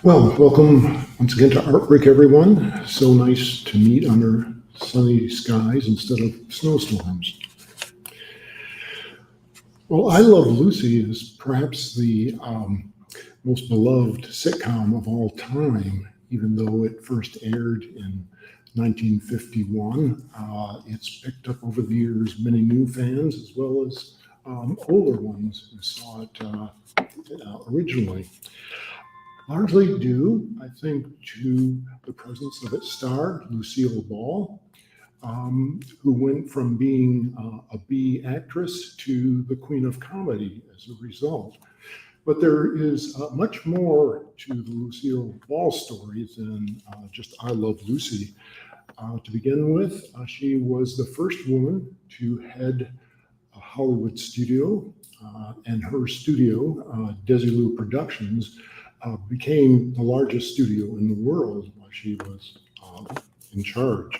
Well, welcome once again to ARTbreak, everyone. So nice to meet under sunny skies instead of snowstorms. Well, I Love Lucy is perhaps the most beloved sitcom of all time, even though it first aired in 1951. It's picked up over the years many new fans as well as older ones who saw it originally. Largely due, I think, to the presence of its star, Lucille Ball, who went from being a B actress to the Queen of Comedy as a result. But there is much more to the Lucille Ball story than just I Love Lucy. To begin with, she was the first woman to head a Hollywood studio, and her studio, Desilu Productions, became the largest studio in the world while she was in charge.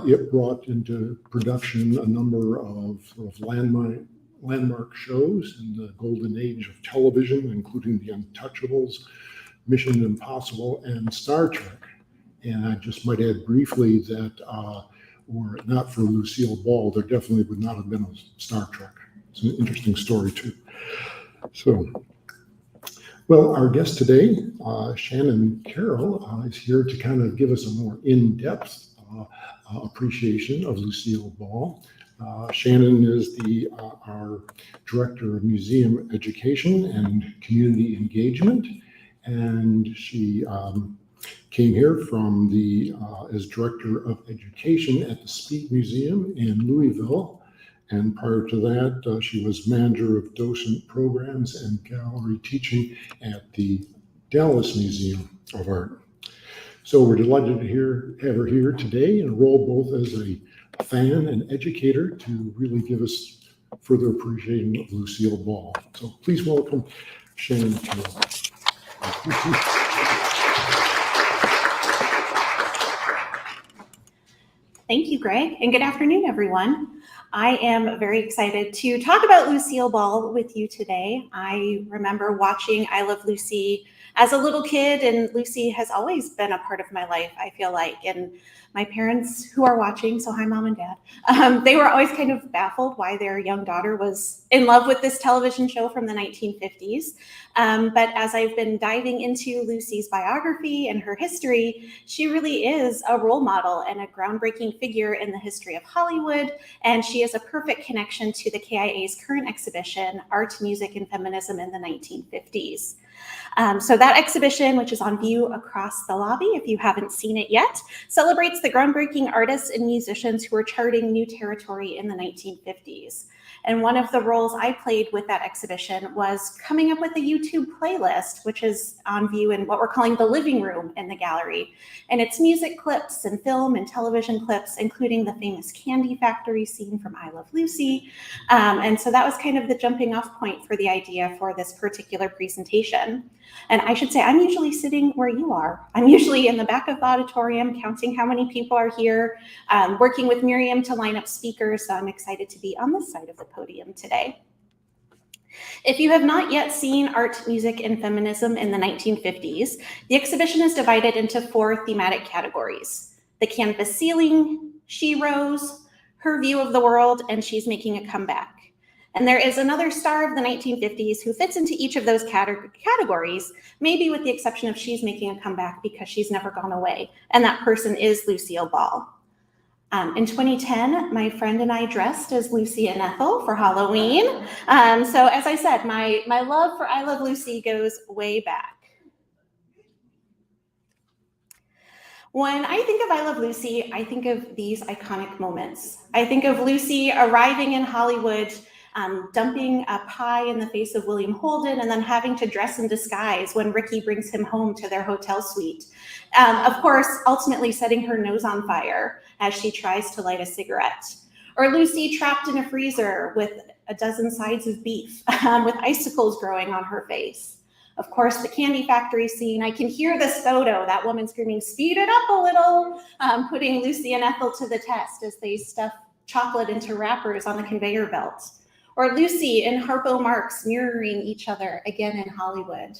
It brought into production a number of landmark shows in the golden age of television, including The Untouchables, Mission Impossible, and Star Trek. And I just might add briefly that were it not for Lucille Ball, there definitely would not have been a Star Trek. It's an interesting story too. Well, our guest today, Shannon Karol, is here to kind of give us a more in-depth appreciation of Lucille Ball. Shannon is our Director of Museum Education and Community Engagement, and she came here from as Director of Education at the Speed Museum in Louisville. And prior to that, she was Manager of Docent Programs and Gallery Teaching at the Dallas Museum of Art. So we're delighted to have her here today in a role both as a fan and educator to really give us further appreciation of Lucille Ball. So please welcome Shannon Karol. Thank you, Greg, and good afternoon, everyone. I am very excited to talk about Lucille Ball with you today. I remember watching I Love Lucy as a little kid, and Lucy has always been a part of my life, I feel like. And my parents, who are watching, so hi, Mom and Dad, they were always kind of baffled why their young daughter was in love with this television show from the 1950s. But as I've been diving into Lucy's biography and her history, she really is a role model and a groundbreaking figure in the history of Hollywood. And she is a perfect connection to the KIA's current exhibition, Art, Music, and Feminism in the 1950s. So that exhibition, which is on view across the lobby, if you haven't seen it yet, celebrates the groundbreaking artists and musicians who were charting new territory in the 1950s. And one of the roles I played with that exhibition was coming up with a YouTube playlist, which is on view in what we're calling the living room in the gallery. And it's music clips and film and television clips, including the famous candy factory scene from I Love Lucy. And so that was kind of the jumping off point for the idea for this particular presentation. And I should say, I'm usually sitting where you are. I'm usually in the back of the auditorium, counting how many people are here, working with Miriam to line up speakers. So I'm excited to be on this side of the podium today. If you have not yet seen Art, Music, and Feminism in the 1950s, the exhibition is divided into 4 thematic categories: the canvas ceiling, She Rose, Her View of the World, and She's Making a Comeback. And there is another star of the 1950s who fits into each of those categories, maybe with the exception of She's Making a Comeback because she's never gone away, and that person is Lucille Ball. In 2010, my friend and I dressed as Lucy and Ethel for Halloween. So as I said, my love for I Love Lucy goes way back. When I think of I Love Lucy, I think of these iconic moments. I think of Lucy arriving in Hollywood, dumping a pie in the face of William Holden, and then having to dress in disguise when Ricky brings him home to their hotel suite. Of course, ultimately setting her nose on fire as she tries to light a cigarette. Or Lucy trapped in a freezer with a dozen sides of beef with icicles growing on her face. Of course, the candy factory scene. I can hear this photo, that woman screaming, "Speed it up a little," putting Lucy and Ethel to the test as they stuff chocolate into wrappers on the conveyor belt. Or Lucy and Harpo Marx mirroring each other again in Hollywood.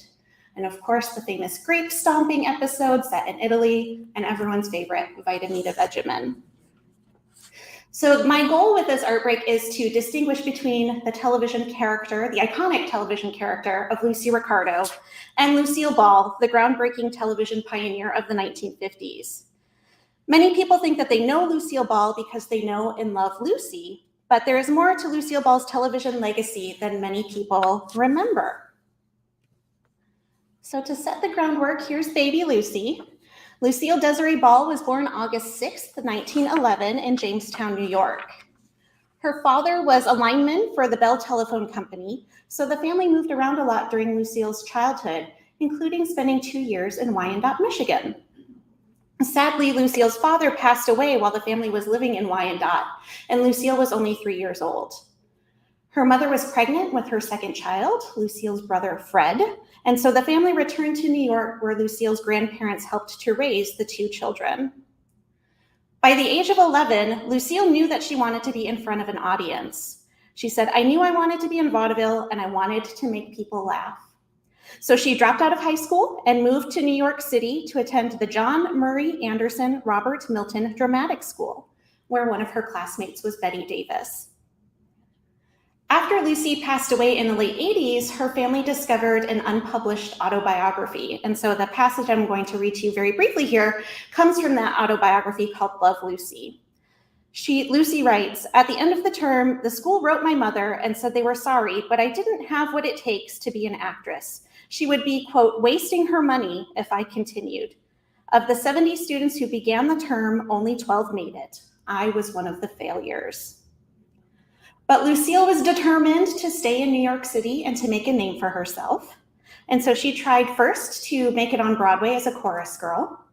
and of course the famous grape stomping episode set in Italy, and everyone's favorite, Vitameatavegamin. So my goal with this art break is to distinguish between the television character, the iconic television character of Lucy Ricardo, and Lucille Ball, the groundbreaking television pioneer of the 1950s. Many people think that they know Lucille Ball because they know and love Lucy, but there is more to Lucille Ball's television legacy than many people remember. So to set the groundwork, here's baby Lucy. Lucille Desiree Ball was born August 6th, 1911 in Jamestown, New York. Her father was a lineman for the Bell Telephone Company, so the family moved around a lot during Lucille's childhood, including spending 2 years in Wyandotte, Michigan. Sadly, Lucille's father passed away while the family was living in Wyandotte, and Lucille was only 3 years old. Her mother was pregnant with her second child, Lucille's brother, Fred, and so the family returned to New York, where Lucille's grandparents helped to raise the 2 children. By the age of 11, Lucille knew that she wanted to be in front of an audience. She said, "I knew I wanted to be in vaudeville and I wanted to make people laugh." So she dropped out of high school and moved to New York City to attend the John Murray Anderson Robert Milton Dramatic School, where one of her classmates was Betty Davis. After Lucy passed away in the late 80s, her family discovered an unpublished autobiography. And so the passage I'm going to read to you very briefly here comes from that autobiography called Love, Lucy. Lucy writes, "At the end of the term, the school wrote my mother and said they were sorry, but I didn't have what it takes to be an actress. She would be, quote, wasting her money if I continued. Of the 70 students who began the term, only 12 made it. I was one of the failures." But Lucille was determined to stay in New York City and to make a name for herself. And so she tried first to make it on Broadway as a chorus girl.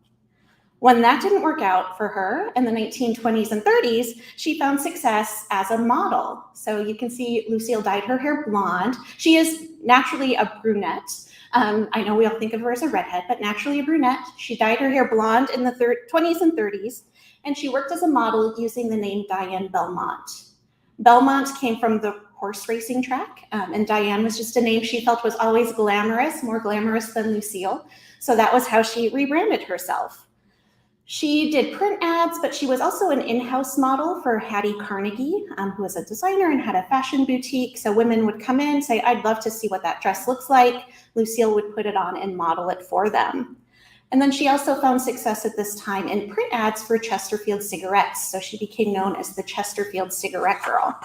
When that didn't work out for her in the 1920s and 30s, she found success as a model. So you can see Lucille dyed her hair blonde. She is naturally a brunette. I know we all think of her as a redhead, but naturally a brunette. She dyed her hair blonde in the 20s and 30s, and she worked as a model using the name Diane Belmont. Belmont came from the horse racing track, and Diane was just a name she felt was always glamorous, more glamorous than Lucille. So that was how she rebranded herself. She did print ads, but she was also an in-house model for Hattie Carnegie, who was a designer and had a fashion boutique. So women would come in, say, "I'd love to see what that dress looks like." Lucille would put it on and model it for them. And then she also found success at this time in print ads for Chesterfield cigarettes. So she became known as the Chesterfield cigarette girl.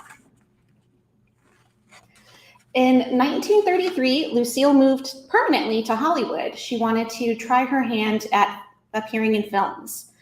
In 1933, Lucille moved permanently to Hollywood. She wanted to try her hand at appearing in films.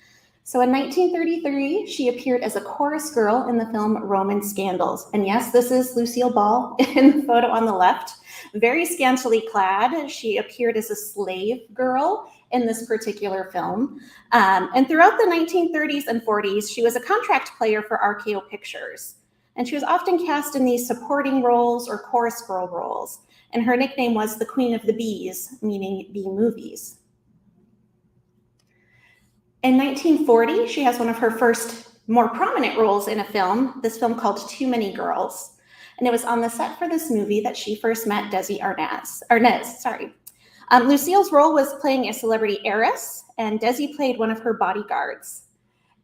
So in 1933, she appeared as a chorus girl in the film Roman Scandals. And yes, this is Lucille Ball in the photo on the left, very scantily clad. She appeared as a slave girl in this particular film. And throughout the 1930s and 40s, she was a contract player for RKO Pictures. And she was often cast in these supporting roles or chorus girl roles. And her nickname was the Queen of the Bees, meaning B movies. In 1940, she has one of her first more prominent roles in a film, this film called Too Many Girls. And it was on the set for this movie that she first met Desi Arnaz. Lucille's role was playing a celebrity heiress, and Desi played one of her bodyguards.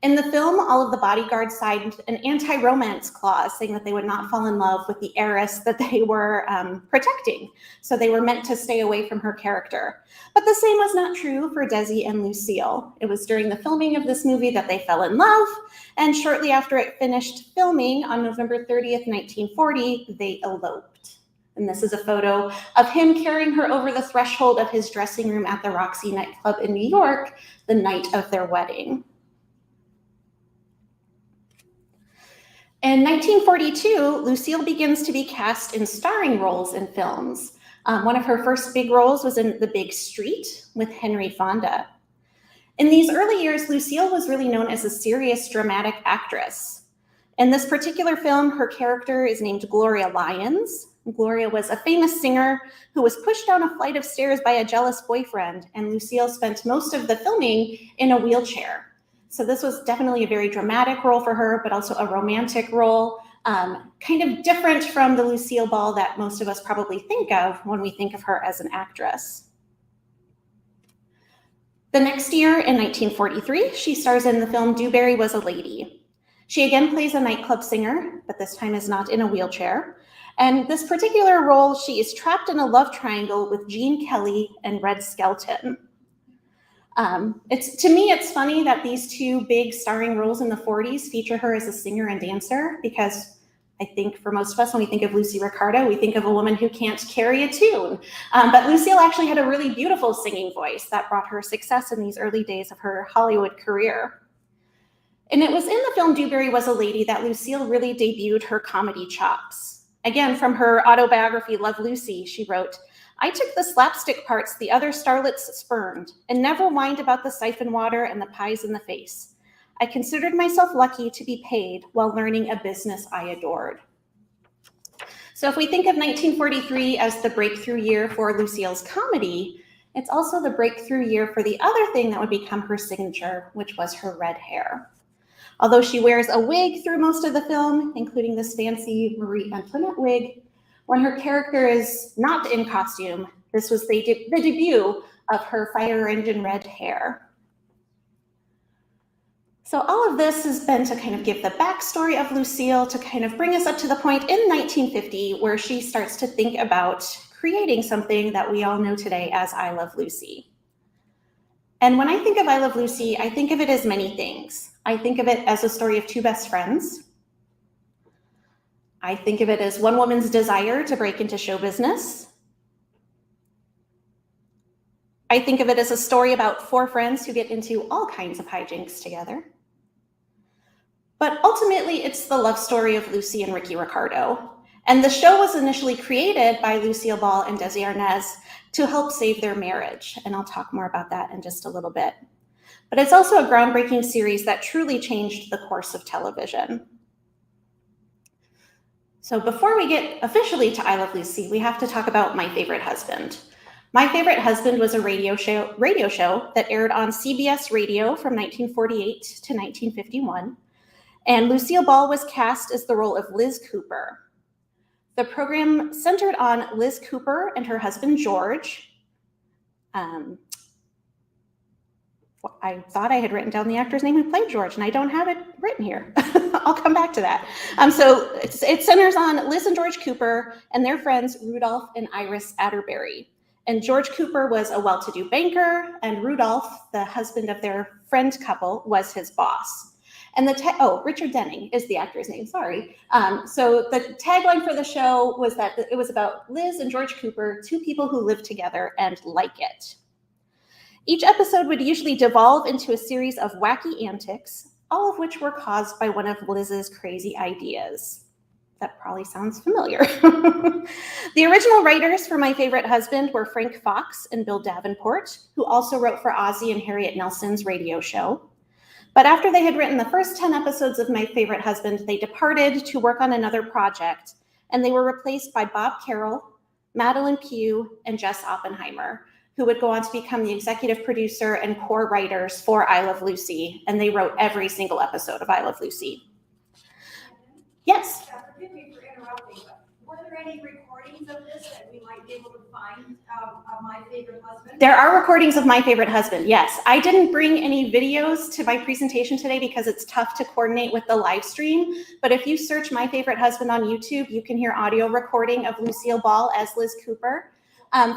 In the film, all of the bodyguards signed an anti-romance clause saying that they would not fall in love with the heiress that they were protecting. So they were meant to stay away from her character. But the same was not true for Desi and Lucille. It was during the filming of this movie that they fell in love, and shortly after it finished filming on November 30th, 1940, they eloped. And this is a photo of him carrying her over the threshold of his dressing room at the Roxy nightclub in New York the night of their wedding. In 1942, Lucille begins to be cast in starring roles in films. One of her first big roles was in The Big Street with Henry Fonda. In these early years, Lucille was really known as a serious dramatic actress. In this particular film, her character is named Gloria Lyons. Gloria was a famous singer who was pushed down a flight of stairs by a jealous boyfriend, and Lucille spent most of the filming in a wheelchair. So this was definitely a very dramatic role for her, but also a romantic role, kind of different from the Lucille Ball that most of us probably think of when we think of her as an actress. The next year, in 1943, she stars in the film Dewberry Was a Lady. She again plays a nightclub singer, but this time is not in a wheelchair. And this particular role, she is trapped in a love triangle with Gene Kelly and Red Skelton. To me, it's funny that these two big starring roles in the 40s feature her as a singer and dancer, because I think for most of us, when we think of Lucy Ricardo, we think of a woman who can't carry a tune. But Lucille actually had a really beautiful singing voice that brought her success in these early days of her Hollywood career. And it was in the film Dewberry Was a Lady that Lucille really debuted her comedy chops. Again, from her autobiography, Love Lucy, she wrote, "I took the slapstick parts the other starlets spurned and never whined about the siphon water and the pies in the face. I considered myself lucky to be paid while learning a business I adored." So if we think of 1943 as the breakthrough year for Lucille's comedy, it's also the breakthrough year for the other thing that would become her signature, which was her red hair. Although she wears a wig through most of the film, including this fancy Marie Antoinette wig, when her character is not in costume, this was the debut of her fire engine red hair. So all of this has been to kind of give the backstory of Lucille, to kind of bring us up to the point in 1950 where she starts to think about creating something that we all know today as I Love Lucy. And when I think of I Love Lucy, I think of it as many things. I think of it as a story of two best friends. I think of it as one woman's desire to break into show business. I think of it as a story about four friends who get into all kinds of hijinks together. But ultimately, it's the love story of Lucy and Ricky Ricardo. And the show was initially created by Lucille Ball and Desi Arnaz to help save their marriage. And I'll talk more about that in just a little bit. But it's also a groundbreaking series that truly changed the course of television. So before we get officially to I Love Lucy, we have to talk about My Favorite Husband. My Favorite Husband was a radio show that aired on CBS Radio from 1948 to 1951. And Lucille Ball was cast as the role of Liz Cooper. The program centered on Liz Cooper and her husband, George. I thought I had written down the actor's name who played George, and I don't have it written here. I'll come back to that. So it centers on Liz and George Cooper and their friends, Rudolph and Iris Atterbury. And George Cooper was a well-to-do banker, and Rudolph, the husband of their friend couple, was his boss. And Richard Denning is the actor's name, sorry. So the tagline for the show was that it was about Liz and George Cooper, two people who live together and like it. Each episode would usually devolve into a series of wacky antics, all of which were caused by one of Liz's crazy ideas. That probably sounds familiar. The original writers for My Favorite Husband were Frank Fox and Bill Davenport, who also wrote for Ozzie and Harriet Nelson's radio show. But after they had written the first 10 episodes of My Favorite Husband, they departed to work on another project, and they were replaced by Bob Carroll, Madeline Pugh, and Jess Oppenheimer, who would go on to become the executive producer and core writers for I Love Lucy, and they wrote every single episode of I Love Lucy. Yes? Forgive me for interrupting, but were there any recordings of this that we might be able to find of My Favorite Husband? There are recordings of My Favorite Husband, yes. I didn't bring any videos to my presentation today because it's tough to coordinate with the live stream, but if you search My Favorite Husband on YouTube, you can hear audio recording of Lucille Ball as Liz Cooper.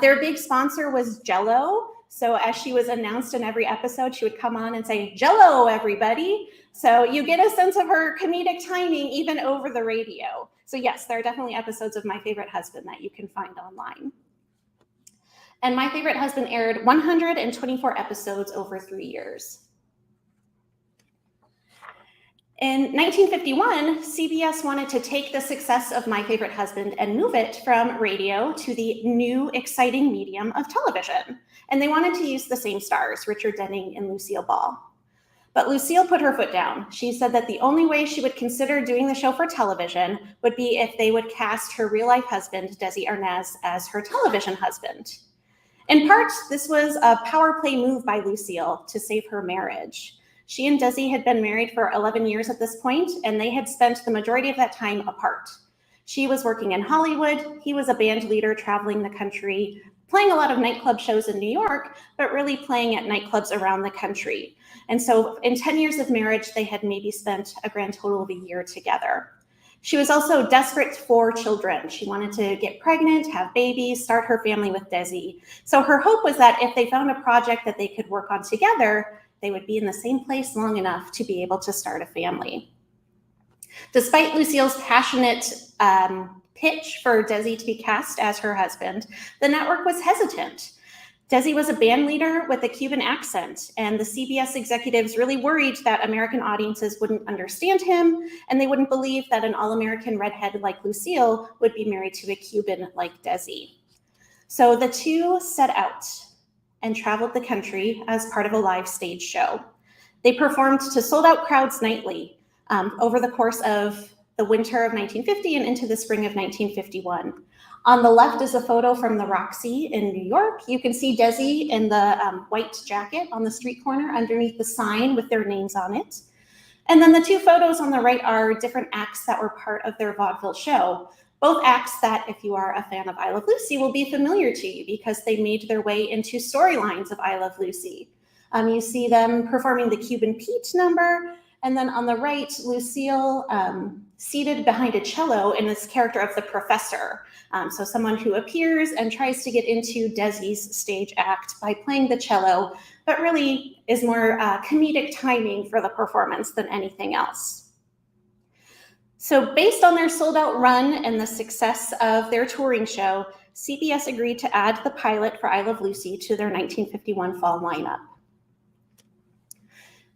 Their big sponsor was Jell-O. So as she was announced in every episode, she would come on and say, "Jell-O, everybody." So you get a sense of her comedic timing even over the radio. So yes, there are definitely episodes of My Favorite Husband that you can find online. And My Favorite Husband aired 124 episodes over 3 years. In 1951, CBS wanted to take the success of My Favorite Husband and move it from radio to the new, exciting medium of television. And they wanted to use the same stars, Richard Denning and Lucille Ball. But Lucille put her foot down. She said that the only way she would consider doing the show for television would be if they would cast her real-life husband, Desi Arnaz, as her television husband. In part, this was a power play move by Lucille to save her marriage. She and Desi had been married for 11 years at this point, and they had spent the majority of that time apart. She was working in Hollywood. He was a band leader traveling the country, playing a lot of nightclub shows in New York, but really playing at nightclubs around the country. And so in 10 years of marriage, they had maybe spent a grand total of a year together. She was also desperate for children. She wanted to get pregnant, have babies, start her family with Desi. So her hope was that if they found a project that they could work on together, they would be in the same place long enough to be able to start a family. Despite Lucille's passionate pitch for Desi to be cast as her husband, the network was hesitant. Desi was a band leader with a Cuban accent, and the CBS executives really worried that American audiences wouldn't understand him, and they wouldn't believe that an all-American redhead like Lucille would be married to a Cuban like Desi. So the two set out and traveled the country as part of a live stage show. They performed to sold-out crowds nightly over the course of the winter of 1950 and into the spring of 1951. On the left is a photo from the Roxy in New York. You can see Desi in the white jacket on the street corner underneath the sign with their names on it. And then the two photos on the right are different acts that were part of their vaudeville show. Both acts that, if you are a fan of I Love Lucy, will be familiar to you because they made their way into storylines of I Love Lucy. You see them performing the Cuban Pete number, and then on the right, Lucille seated behind a cello in this character of the professor. So someone who appears and tries to get into Desi's stage act by playing the cello, but really is more comedic timing for the performance than anything else. So based on their sold-out run and the success of their touring show, CBS agreed to add the pilot for I Love Lucy to their 1951 fall lineup.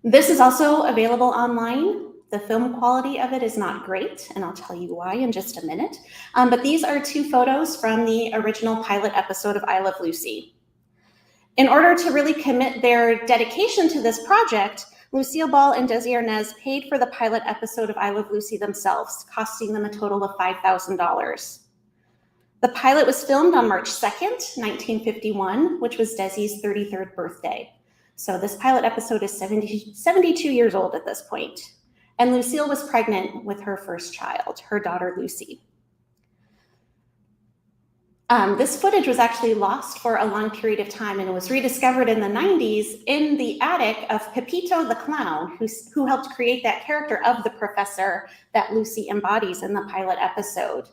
This is also available online. The film quality of it is not great, and I'll tell you why in just a minute. But these are two photos from the original pilot episode of I Love Lucy. In order to really commit their dedication to this project, Lucille Ball and Desi Arnaz paid for the pilot episode of I Love Lucy themselves, costing them a total of $5,000. The pilot was filmed on March 2nd, 1951, which was Desi's 33rd birthday. So this pilot episode is 72 years old at this point. And Lucille was pregnant with her first child, her daughter Lucy. This footage was actually lost for a long period of time and was rediscovered in the 90s in the attic of Pepito the Clown, who helped create that character of the professor that Lucy embodies in the pilot episode.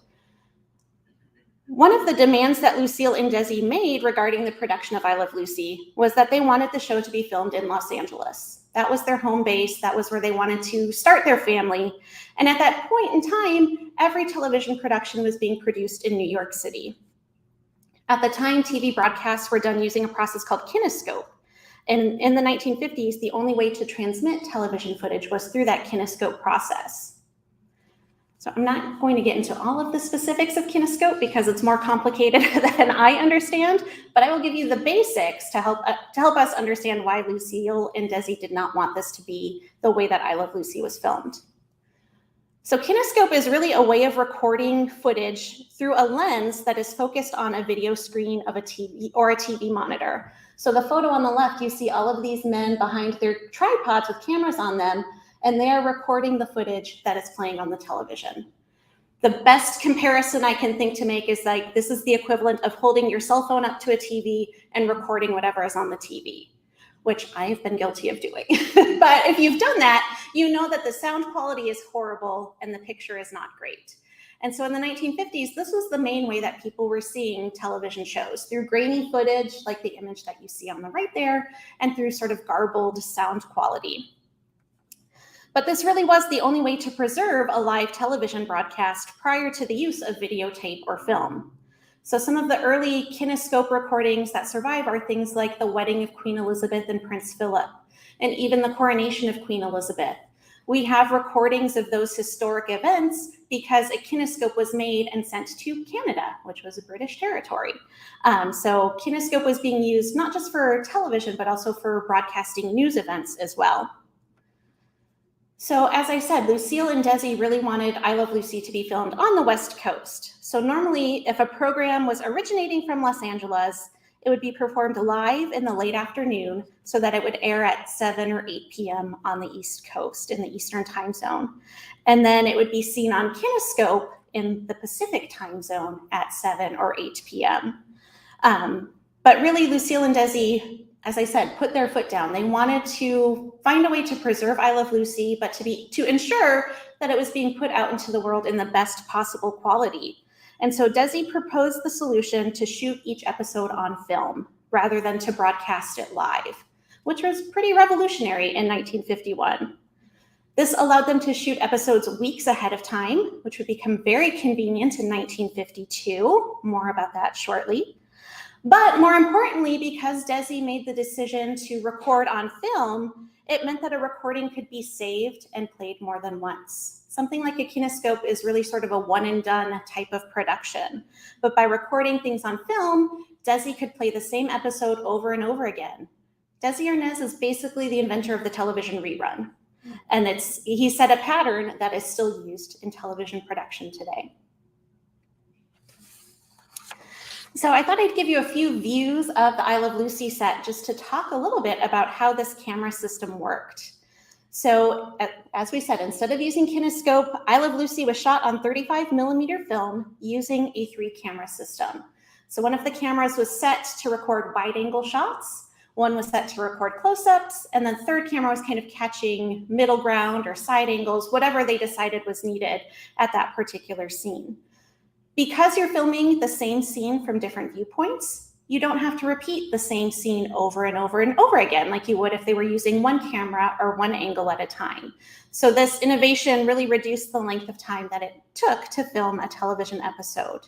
One of the demands that Lucille and Desi made regarding the production of I Love Lucy was that they wanted the show to be filmed in Los Angeles. That was their home base. That was where they wanted to start their family. And at that point in time, every television production was being produced in New York City. At the time, TV broadcasts were done using a process called kinescope. And in the 1950s, the only way to transmit television footage was through that kinescope process. So I'm not going to get into all of the specifics of kinescope because it's more complicated than I understand, but I will give you the basics to help us understand why Lucille and Desi did not want this to be the way that I Love Lucy was filmed. So kinescope is really a way of recording footage through a lens that is focused on a video screen of a TV or a TV monitor. So the photo on the left, you see all of these men behind their tripods with cameras on them, and they are recording the footage that is playing on the television. The best comparison I can think to make is like, this is the equivalent of holding your cell phone up to a TV and recording whatever is on the TV, which I have been guilty of doing. But if you've done that, you know that the sound quality is horrible and the picture is not great. And so in the 1950s, this was the main way that people were seeing television shows, through grainy footage, like the image that you see on the right there, and through sort of garbled sound quality. But this really was the only way to preserve a live television broadcast prior to the use of videotape or film. So some of the early kinescope recordings that survive are things like the wedding of Queen Elizabeth and Prince Philip, and even the coronation of Queen Elizabeth. We have recordings of those historic events because a kinescope was made and sent to Canada, which was a British territory. So kinescope was being used not just for television, but also for broadcasting news events as well. So as I said, Lucille and Desi really wanted I Love Lucy to be filmed on the West Coast. So normally, if a program was originating from Los Angeles, it would be performed live in the late afternoon so that it would air at 7 or 8 p.m. on the East Coast in the Eastern time zone. And then it would be seen on kinescope in the Pacific time zone at 7 or 8 p.m. But really, Lucille and Desi, as I said, put their foot down. They wanted to find a way to preserve I Love Lucy, but to ensure that it was being put out into the world in the best possible quality. And so Desi proposed the solution to shoot each episode on film rather than to broadcast it live, which was pretty revolutionary in 1951. This allowed them to shoot episodes weeks ahead of time, which would become very convenient in 1952. More about that shortly. But more importantly, because Desi made the decision to record on film, it meant that a recording could be saved and played more than once. Something like a kinescope is really sort of a one and done type of production. But by recording things on film, Desi could play the same episode over and over again. Desi Arnaz is basically the inventor of the television rerun. And he set a pattern that is still used in television production today. So I thought I'd give you a few views of the I Love Lucy set just to talk a little bit about how this camera system worked. So as we said, instead of using kinescope, I Love Lucy was shot on 35mm film using a 3-camera system. So one of the cameras was set to record wide-angle shots, one was set to record close-ups, and then third camera was kind of catching middle ground or side angles, whatever they decided was needed at that particular scene. Because you're filming the same scene from different viewpoints, you don't have to repeat the same scene over and over and over again like you would if they were using one camera or one angle at a time. So this innovation really reduced the length of time that it took to film a television episode.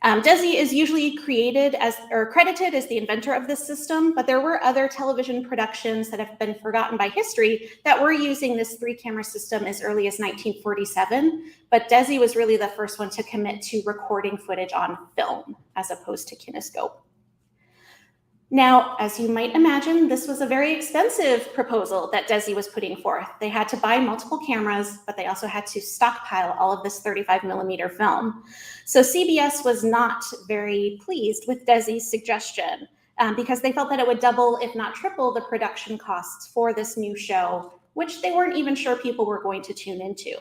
Desi is usually credited as the inventor of this system, but there were other television productions that have been forgotten by history that were using this 3-camera system as early as 1947, but Desi was really the first one to commit to recording footage on film as opposed to kinescope. Now, as you might imagine, this was a very expensive proposal that Desi was putting forth. They had to buy multiple cameras, but they also had to stockpile all of this 35mm film. So CBS was not very pleased with Desi's suggestion because they felt that it would double, if not triple, the production costs for this new show, which they weren't even sure people were going to tune into.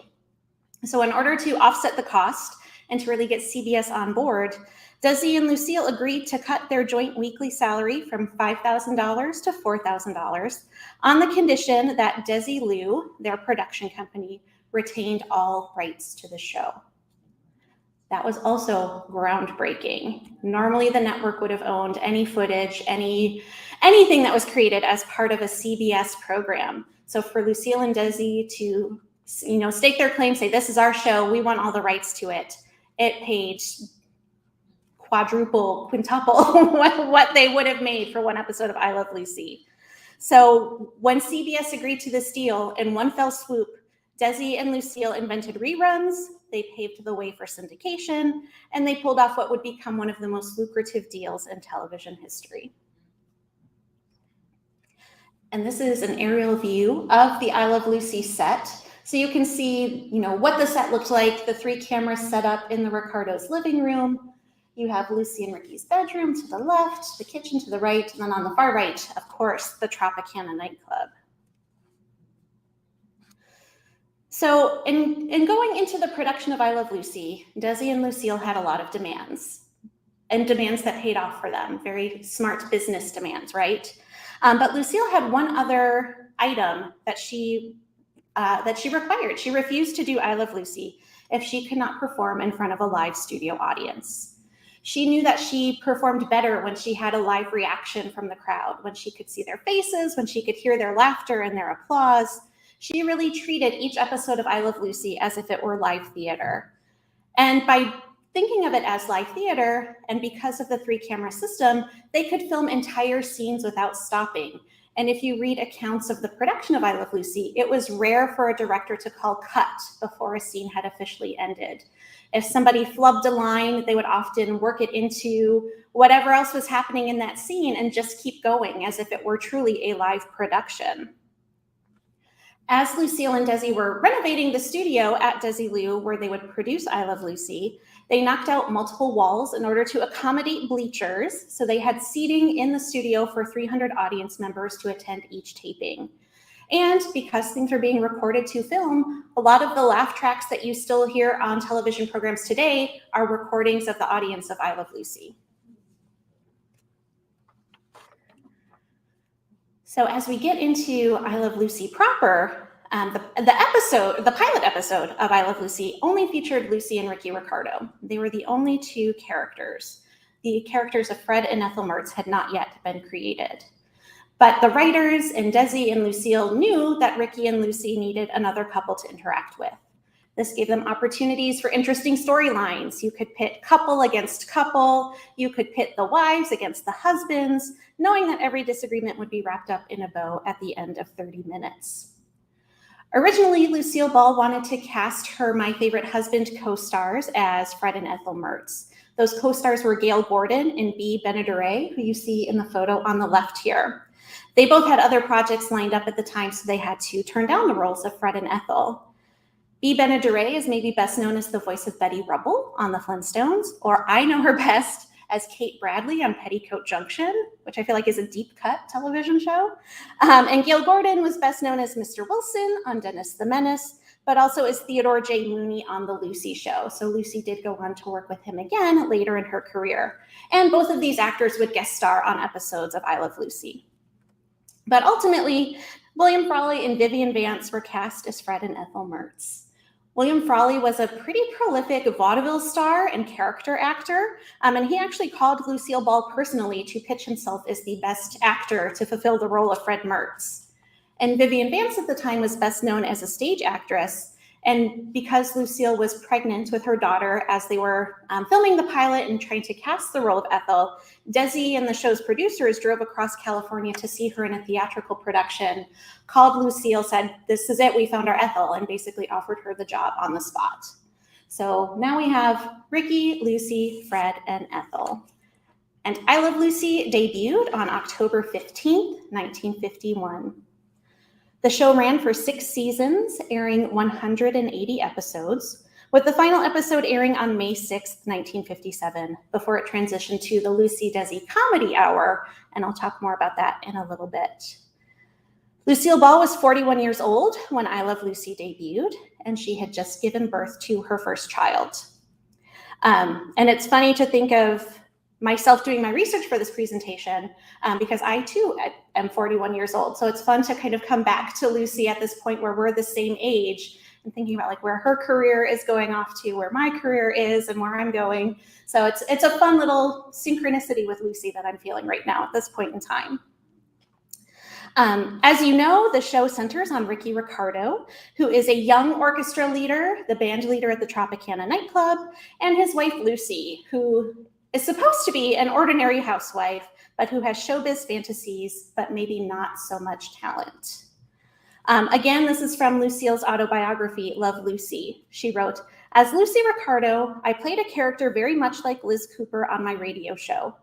So in order to offset the cost and to really get CBS on board, Desi and Lucille agreed to cut their joint weekly salary from $5,000 to $4,000 on the condition that Desilu, their production company, retained all rights to the show. That was also groundbreaking. Normally, the network would have owned any footage, anything that was created as part of a CBS program. So for Lucille and Desi to, stake their claim, say, this is our show, we want all the rights to it, it paid quadruple, quintuple what they would have made for one episode of I Love Lucy. So when CBS agreed to this deal, in one fell swoop, Desi and Lucille invented reruns, they paved the way for syndication, and they pulled off what would become one of the most lucrative deals in television history. And this is an aerial view of the I Love Lucy set. So you can see, what the set looked like, the 3 cameras set up in the Ricardo's living room. You have Lucy and Ricky's bedroom to the left, the kitchen to the right, and then on the far right, of course, the Tropicana nightclub. So in going into the production of I Love Lucy, Desi and Lucille had a lot of demands, and demands that paid off for them, very smart business demands, right? But Lucille had one other item that she required. She refused to do I Love Lucy if she could not perform in front of a live studio audience. She knew that she performed better when she had a live reaction from the crowd, when she could see their faces, when she could hear their laughter and their applause. She really treated each episode of I Love Lucy as if it were live theater. And by thinking of it as live theater, and because of the 3-camera system, they could film entire scenes without stopping. And if you read accounts of the production of I Love Lucy, it was rare for a director to call cut before a scene had officially ended. If somebody flubbed a line, they would often work it into whatever else was happening in that scene and just keep going as if it were truly a live production. As Lucille and Desi were renovating the studio at Desilu, where they would produce I Love Lucy, they knocked out multiple walls in order to accommodate bleachers. So they had seating in the studio for 300 audience members to attend each taping. And because things are being recorded to film, a lot of the laugh tracks that you still hear on television programs today are recordings of the audience of I Love Lucy. So as we get into I Love Lucy proper, the pilot episode of I Love Lucy only featured Lucy and Ricky Ricardo. They were the only two characters. The characters of Fred and Ethel Mertz had not yet been created. But the writers and Desi and Lucille knew that Ricky and Lucy needed another couple to interact with. This gave them opportunities for interesting storylines. You could pit couple against couple. You could pit the wives against the husbands, knowing that every disagreement would be wrapped up in a bow at the end of 30 minutes. Originally, Lucille Ball wanted to cast her My Favorite Husband co-stars as Fred and Ethel Mertz. Those co-stars were Gail Gordon and Bea Benaderet, who you see in the photo on the left here. They both had other projects lined up at the time, so they had to turn down the roles of Fred and Ethel. Bea Benaderet is maybe best known as the voice of Betty Rubble on the Flintstones, or I know her best as Kate Bradley on Petticoat Junction, which I feel like is a deep cut television show. And Gail Gordon was best known as Mr. Wilson on Dennis the Menace, but also as Theodore J. Mooney on The Lucy Show. So Lucy did go on to work with him again later in her career. And both of these actors would guest star on episodes of I Love Lucy. But ultimately, William Frawley and Vivian Vance were cast as Fred and Ethel Mertz. William Frawley was a pretty prolific vaudeville star and character actor, and he actually called Lucille Ball personally to pitch himself as the best actor to fulfill the role of Fred Mertz. And Vivian Vance at the time was best known as a stage actress, and because Lucille was pregnant with her daughter as they were filming the pilot and trying to cast the role of Ethel, Desi and the show's producers drove across California to see her in a theatrical production, called Lucille, said, "This is it, we found our Ethel," and basically offered her the job on the spot. So now we have Ricky, Lucy, Fred, and Ethel. And I Love Lucy debuted on October 15th, 1951. The show ran for 6 seasons, airing 180 episodes, with the final episode airing on May 6th, 1957, before it transitioned to the Lucy Desi Comedy Hour, and I'll talk more about that in a little bit. Lucille Ball was 41 years old when I Love Lucy debuted, and she had just given birth to her first child. And it's funny to think of myself doing my research for this presentation because I too am 41 years old. So it's fun to kind of come back to Lucy at this point where we're the same age and thinking about like where her career is going off to, where my career is and where I'm going. So it's a fun little synchronicity with Lucy that I'm feeling right now at this point in time. As you know, the show centers on Ricky Ricardo, who is a young orchestra leader, the band leader at the Tropicana nightclub, and his wife Lucy, who is supposed to be an ordinary housewife, but who has showbiz fantasies, but maybe not so much talent. Again, this is from Lucille's autobiography, Love Lucy. She wrote, "As Lucy Ricardo, I played a character very much like Liz Cooper on my radio show.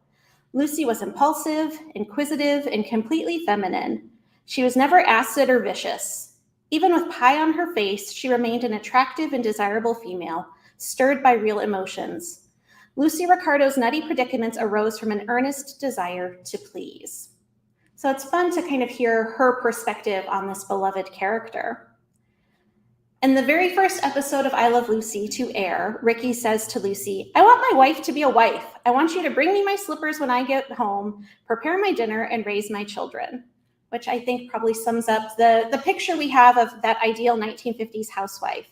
Lucy was impulsive, inquisitive, and completely feminine. She was never acid or vicious. Even with pie on her face, she remained an attractive and desirable female, stirred by real emotions. Lucy Ricardo's nutty predicaments arose from an earnest desire to please." So it's fun to kind of hear her perspective on this beloved character. In the very first episode of I Love Lucy to air, Ricky says to Lucy, "I want my wife to be a wife. I want you to bring me my slippers when I get home, prepare my dinner, and raise my children," which I think probably sums up the picture we have of that ideal 1950s housewife.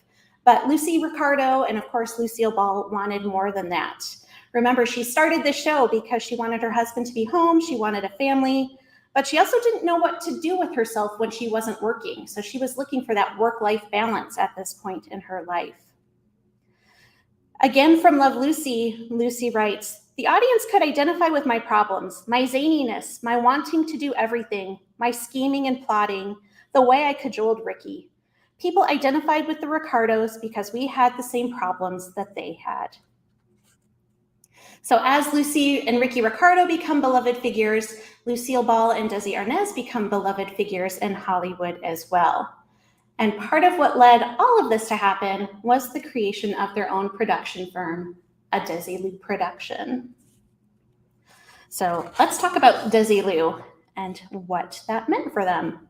But Lucy Ricardo and, of course, Lucille Ball wanted more than that. Remember, she started this show because she wanted her husband to be home, she wanted a family, but she also didn't know what to do with herself when she wasn't working. So she was looking for that work-life balance at this point in her life. Again, from Love Lucy, Lucy writes, "The audience could identify with my problems, my zaniness, my wanting to do everything, my scheming and plotting, the way I cajoled Ricky. People identified with the Ricardos because we had the same problems that they had." So as Lucy and Ricky Ricardo become beloved figures, Lucille Ball and Desi Arnaz become beloved figures in Hollywood as well. And part of what led all of this to happen was the creation of their own production firm, a Desilu production. So let's talk about Desilu and what that meant for them.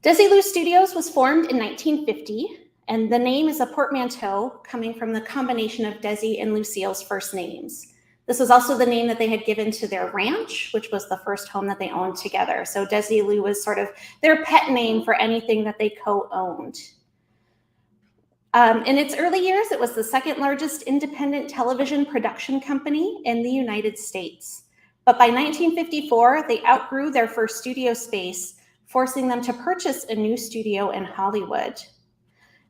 Desilu Studios was formed in 1950, and the name is a portmanteau coming from the combination of Desi and Lucille's first names. This was also the name that they had given to their ranch, which was the first home that they owned together. So Desilu was sort of their pet name for anything that they co-owned. In its early years, it was the second largest independent television production company in the United States. But by 1954, they outgrew their first studio space, forcing them to purchase a new studio in Hollywood.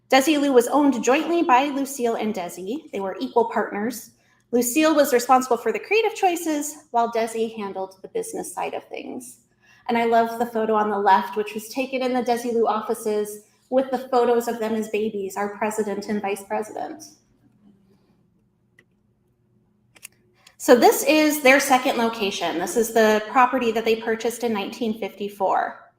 Desilu was owned jointly by Lucille and Desi. They were equal partners. Lucille was responsible for the creative choices, while Desi handled the business side of things. And I love the photo on the left, which was taken in the Desilu offices with the photos of them as babies, our president and vice president. So this is their second location. This is the property that they purchased in 1954.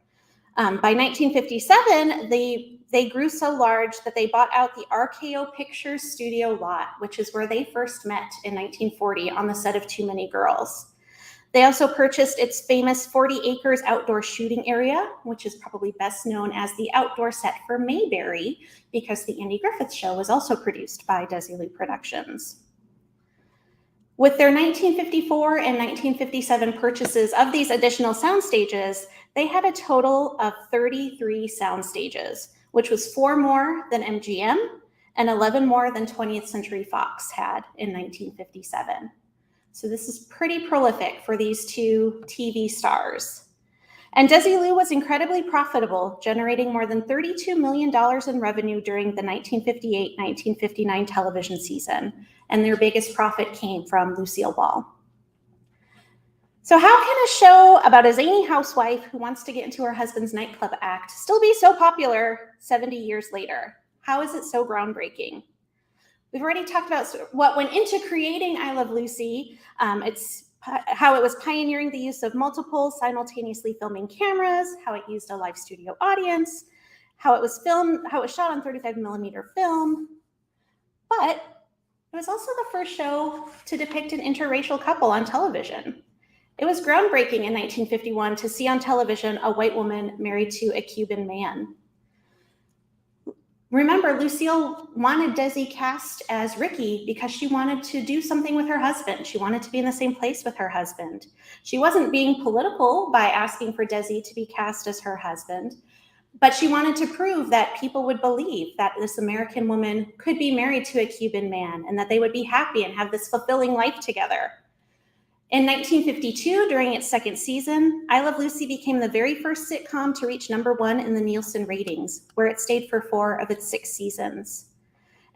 By 1957, they grew so large that they bought out the RKO Pictures studio lot, which is where they first met in 1940 on the set of Too Many Girls. They also purchased its famous 40 acres outdoor shooting area, which is probably best known as the outdoor set for Mayberry, because the Andy Griffith Show was also produced by Desilu Productions. With their 1954 and 1957 purchases of these additional sound stages, they had a total of 33 sound stages, which was 4 more than MGM and 11 more than 20th Century Fox had in 1957. So this is pretty prolific for these two TV stars. And Desilu was incredibly profitable, generating more than $32 million in revenue during the 1958-1959 television season. And their biggest profit came from Lucille Ball. So how can a show about a zany housewife who wants to get into her husband's nightclub act still be so popular 70 years later? How is it so groundbreaking? We've already talked about what went into creating I Love Lucy. It's how it was pioneering the use of multiple simultaneously filming cameras, how it used a live studio audience, how it was shot on 35mm film. But it was also the first show to depict an interracial couple on television. It was groundbreaking in 1951 to see on television a white woman married to a Cuban man. Remember, Lucille wanted Desi cast as Ricky because she wanted to do something with her husband. She wanted to be in the same place with her husband. She wasn't being political by asking for Desi to be cast as her husband, but she wanted to prove that people would believe that this American woman could be married to a Cuban man and that they would be happy and have this fulfilling life together. In 1952, during its second season, I Love Lucy became the very first sitcom to reach #1 in the Nielsen ratings, where it stayed for 4 of its 6 seasons.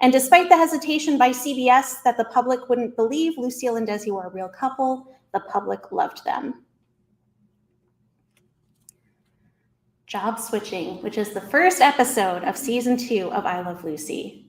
And despite the hesitation by CBS that the public wouldn't believe Lucille and Desi were a real couple, the public loved them. Job switching, which is the first episode of season 2 of I Love Lucy.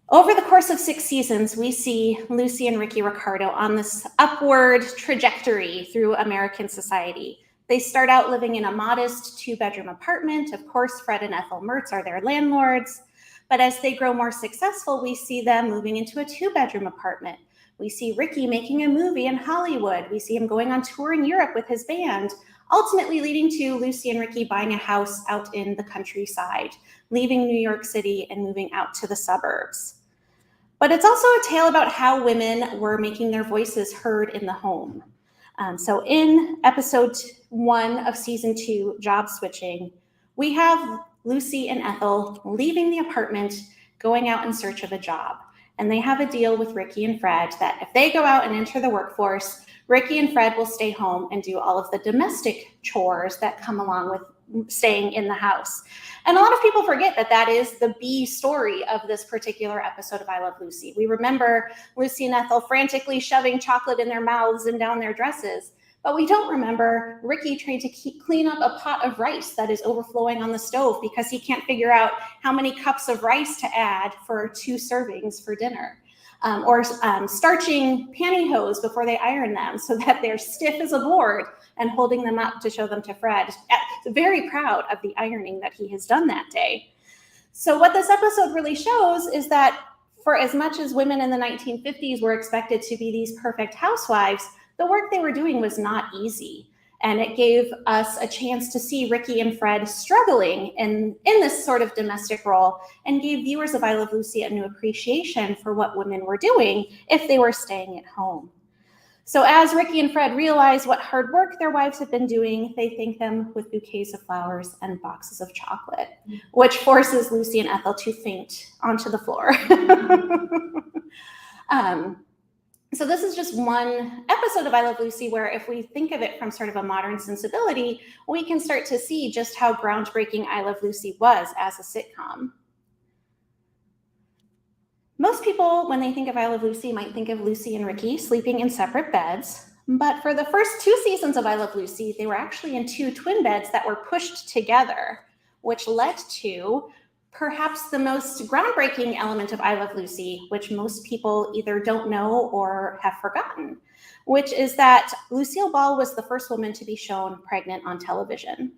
Over the course of 6 seasons, we see Lucy and Lucy Ricardo on this upward trajectory through American society. They start out living in a modest 2-bedroom apartment. Of course, Fred and Ethel Mertz are their landlords. But as they grow more successful, we see them moving into a 2-bedroom apartment. We see Ricky making a movie in Hollywood. We see him going on tour in Europe with his band, ultimately leading to Lucy and Ricky buying a house out in the countryside, leaving New York City and moving out to the suburbs. But it's also a tale about how women were making their voices heard in the home. So in episode 1 of season 2, Job Switching, we have Lucy and Ethel leaving the apartment, going out in search of a job. And they have a deal with Ricky and Fred that if they go out and enter the workforce, Ricky and Fred will stay home and do all of the domestic chores that come along with staying in the house. And a lot of people forget that that is the B story of this particular episode of I Love Lucy. We remember Lucy and Ethel frantically shoving chocolate in their mouths and down their dresses, but we don't remember Ricky trying to clean up a pot of rice that is overflowing on the stove because he can't figure out how many cups of rice to add for 2 servings for dinner. Or starching pantyhose before they iron them so that they're stiff as a board and holding them up to show them to Fred. Very proud of the ironing that he has done that day. So what this episode really shows is that for as much as women in the 1950s were expected to be these perfect housewives, the work they were doing was not easy. And it gave us a chance to see Ricky and Fred struggling in this sort of domestic role, and gave viewers of I Love Lucy a new appreciation for what women were doing if they were staying at home. So as Ricky and Fred realize what hard work their wives have been doing, they thank them with bouquets of flowers and boxes of chocolate, which forces Lucy and Ethel to faint onto the floor. So this is just one episode of I Love Lucy where if we think of it from sort of a modern sensibility, we can start to see just how groundbreaking I Love Lucy was as a sitcom. Most people, when they think of I Love Lucy, might think of Lucy and Ricky sleeping in separate beds. But for the first 2 seasons of I Love Lucy, they were actually in 2 twin beds that were pushed together, which led to perhaps the most groundbreaking element of I Love Lucy, which most people either don't know or have forgotten, which is that Lucille Ball was the first woman to be shown pregnant on television.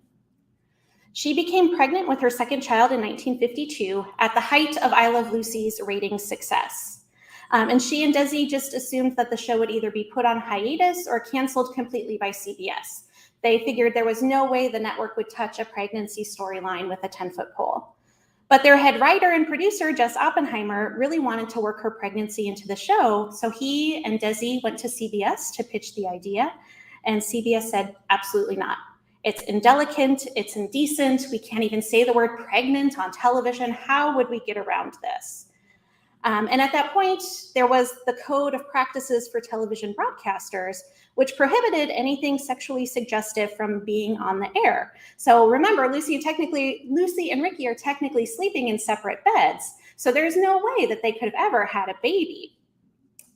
She became pregnant with her second child in 1952 at the height of I Love Lucy's ratings success. And she and Desi just assumed that the show would either be put on hiatus or canceled completely by CBS. They figured there was no way the network would touch a pregnancy storyline with a 10-foot pole. But their head writer and producer, Jess Oppenheimer, really wanted to work her pregnancy into the show. So he and Desi went to CBS to pitch the idea. And CBS said, absolutely not. It's indelicate, it's indecent. We can't even say the word pregnant on television. How would we get around this? And at that point, there was the code of practices for television broadcasters, which prohibited anything sexually suggestive from being on the air. So remember, Lucy and Ricky are technically sleeping in separate beds. So there's no way that they could have ever had a baby.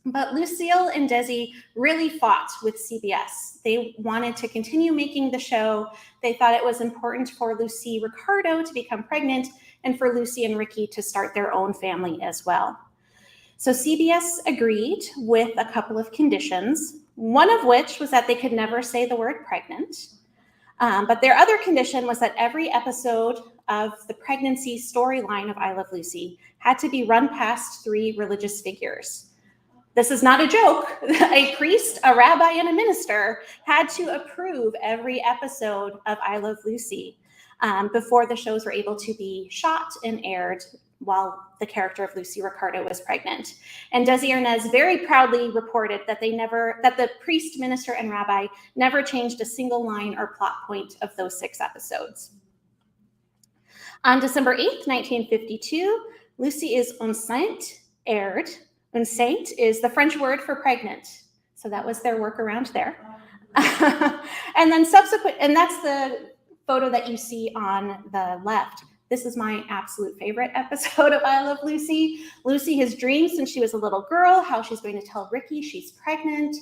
But Lucille and Desi really fought with CBS. They wanted to continue making the show. They thought it was important for Lucy Ricardo to become pregnant and for Lucy and Ricky to start their own family as well. So CBS agreed with a couple of conditions, one of which was that they could never say the word pregnant. But their other condition was that every episode of the pregnancy storyline of I Love Lucy had to be run past 3 religious figures. This is not a joke. A priest, a rabbi, and a minister had to approve every episode of I Love Lucy before the shows were able to be shot and aired while the character of Lucy Ricardo was pregnant. And Desi Arnaz very proudly reported that the priest, minister, and rabbi never changed a single line or plot point of those 6 episodes. On December 8th, 1952, Lucy is enceinte aired. Enceinte is the French word for pregnant. So that was their workaround there. And then and that's the photo that you see on the left. This is my absolute favorite episode of I Love Lucy. Lucy has dreamed since she was a little girl how she's going to tell Ricky she's pregnant.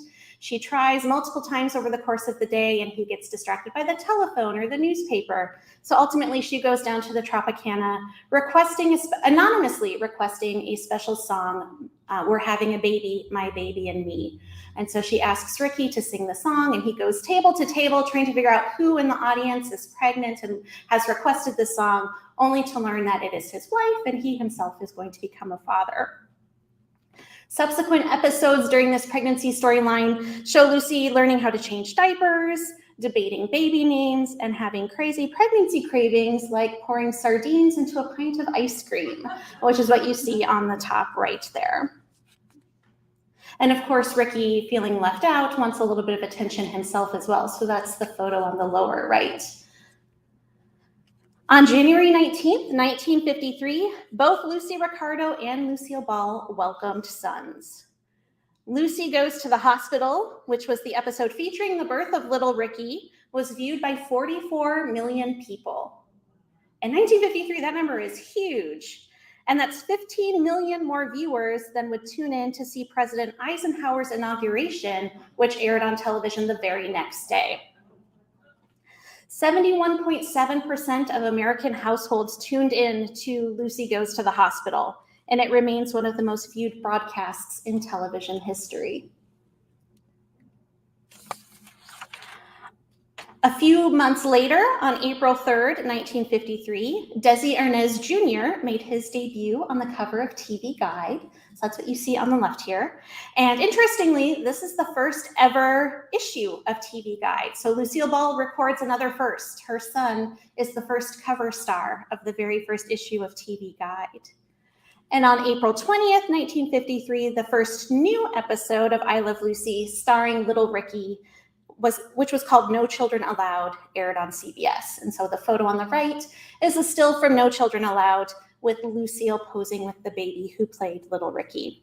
She tries multiple times over the course of the day and he gets distracted by the telephone or the newspaper. So ultimately she goes down to the Tropicana anonymously requesting a special song, We're Having a Baby, My Baby and Me. And so she asks Ricky to sing the song and he goes table to table trying to figure out who in the audience is pregnant and has requested this song, only to learn that it is his wife and he himself is going to become a father. Subsequent episodes during this pregnancy storyline show Lucy learning how to change diapers, debating baby names, and having crazy pregnancy cravings like pouring sardines into a pint of ice cream, which is what you see on the top right there. And of course, Ricky, feeling left out, wants a little bit of attention himself as well. So that's the photo on the lower right. On January 19th, 1953, both Lucy Ricardo and Lucille Ball welcomed sons. Lucy Goes to the Hospital, which was the episode featuring the birth of little Ricky, was viewed by 44 million people. In 1953, that number is huge. And that's 15 million more viewers than would tune in to see President Eisenhower's inauguration, which aired on television the very next day. 71.7% of American households tuned in to Lucy Goes to the Hospital, and it remains one of the most viewed broadcasts in television history. A few months later, on April 3rd, 1953, Desi Arnaz Jr. made his debut on the cover of TV Guide. So that's what you see on the left here. And interestingly, this is the first ever issue of TV Guide. So Lucille Ball records another first. Her son is the first cover star of the very first issue of TV Guide. And on April 20th, 1953, the first new episode of I Love Lucy, starring Little Ricky, which was called No Children Allowed, aired on CBS. And so the photo on the right is a still from No Children Allowed with Lucille posing with the baby who played Little Ricky.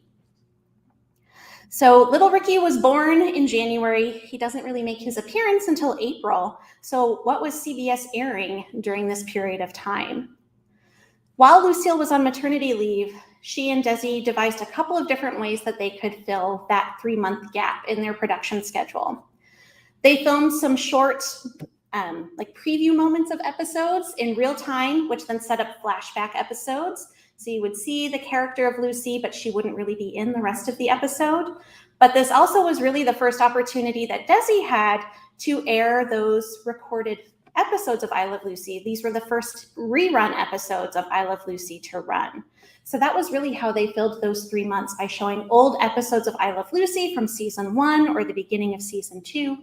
So Little Ricky was born in January. He doesn't really make his appearance until April. So what was CBS airing during this period of time? While Lucille was on maternity leave, she and Desi devised a couple of different ways that they could fill that 3-month gap in their production schedule. They filmed some short preview moments of episodes in real time, which then set up flashback episodes. So you would see the character of Lucy, but she wouldn't really be in the rest of the episode. But this also was really the first opportunity that Desi had to air those recorded episodes of I Love Lucy. These were the first rerun episodes of I Love Lucy to run. So that was really how they filled those 3 months, by showing old episodes of I Love Lucy from season 1 or the beginning of season 2.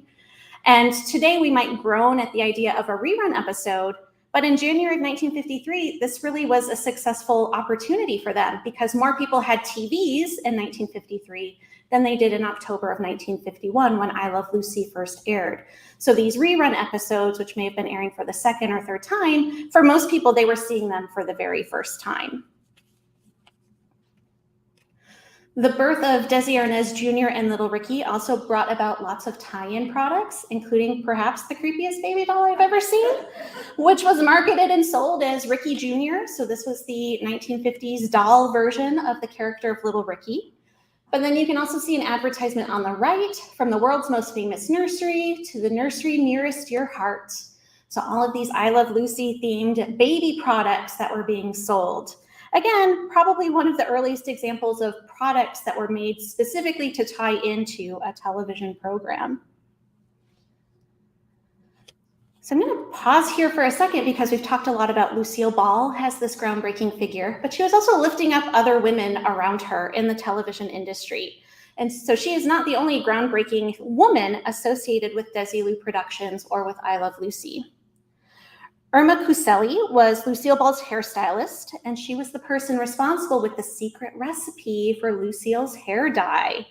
And today we might groan at the idea of a rerun episode, but in January of 1953, this really was a successful opportunity for them because more people had TVs in 1953 than they did in October of 1951 when I Love Lucy first aired. So these rerun episodes, which may have been airing for the second or third time, for most people, they were seeing them for the very first time. The birth of Desi Arnaz Jr. and Little Ricky also brought about lots of tie-in products, including perhaps the creepiest baby doll I've ever seen, which was marketed and sold as Ricky Jr. So this was the 1950s doll version of the character of Little Ricky. But then you can also see an advertisement on the right from the world's most famous nursery to the nursery nearest your heart. So all of these I Love Lucy themed baby products that were being sold. Again, probably one of the earliest examples of products that were made specifically to tie into a television program. So I'm going to pause here for a second because we've talked a lot about Lucille Ball as this groundbreaking figure, but she was also lifting up other women around her in the television industry. And so she is not the only groundbreaking woman associated with Desilu Productions or with I Love Lucy. Irma Cuselli was Lucille Ball's hairstylist, and she was the person responsible with the secret recipe for Lucille's hair dye.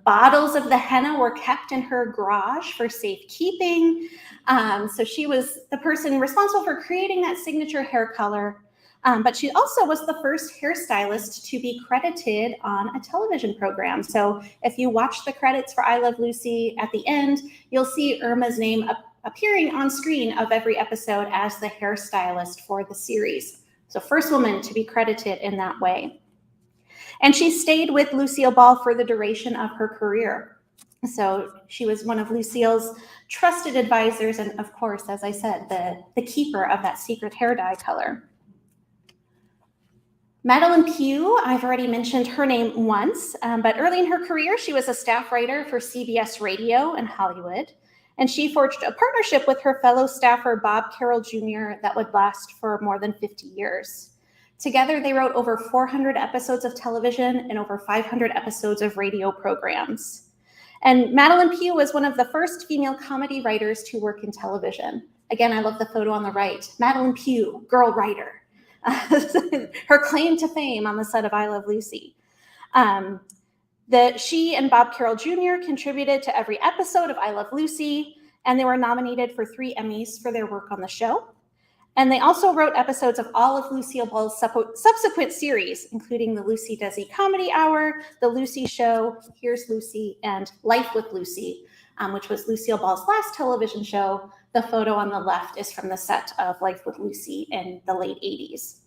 Bottles of the henna were kept in her garage for safekeeping. So she was the person responsible for creating that signature hair color. But she also was the first hairstylist to be credited on a television program. So if you watch the credits for I Love Lucy at the end, you'll see Irma's name appearing on screen of every episode as the hairstylist for the series. So first woman to be credited in that way. And she stayed with Lucille Ball for the duration of her career. So she was one of Lucille's trusted advisors and, of course, as I said, the keeper of that secret hair dye color. Madeline Pugh, I've already mentioned her name once, but early in her career, she was a staff writer for CBS Radio in Hollywood. And she forged a partnership with her fellow staffer, Bob Carroll Jr., that would last for more than 50 years. Together, they wrote over 400 episodes of television and over 500 episodes of radio programs. And Madeline Pugh was one of the first female comedy writers to work in television. Again, I love the photo on the right. Madeline Pugh, girl writer. Her claim to fame on the set of I Love Lucy. She and Bob Carroll Jr. contributed to every episode of I Love Lucy, and they were nominated for 3 Emmys for their work on the show. And they also wrote episodes of all of Lucille Ball's subsequent series, including the Lucy Desi Comedy Hour, The Lucy Show, Here's Lucy, and Life with Lucy, which was Lucille Ball's last television show. The photo on the left is from the set of Life with Lucy in the late 80s.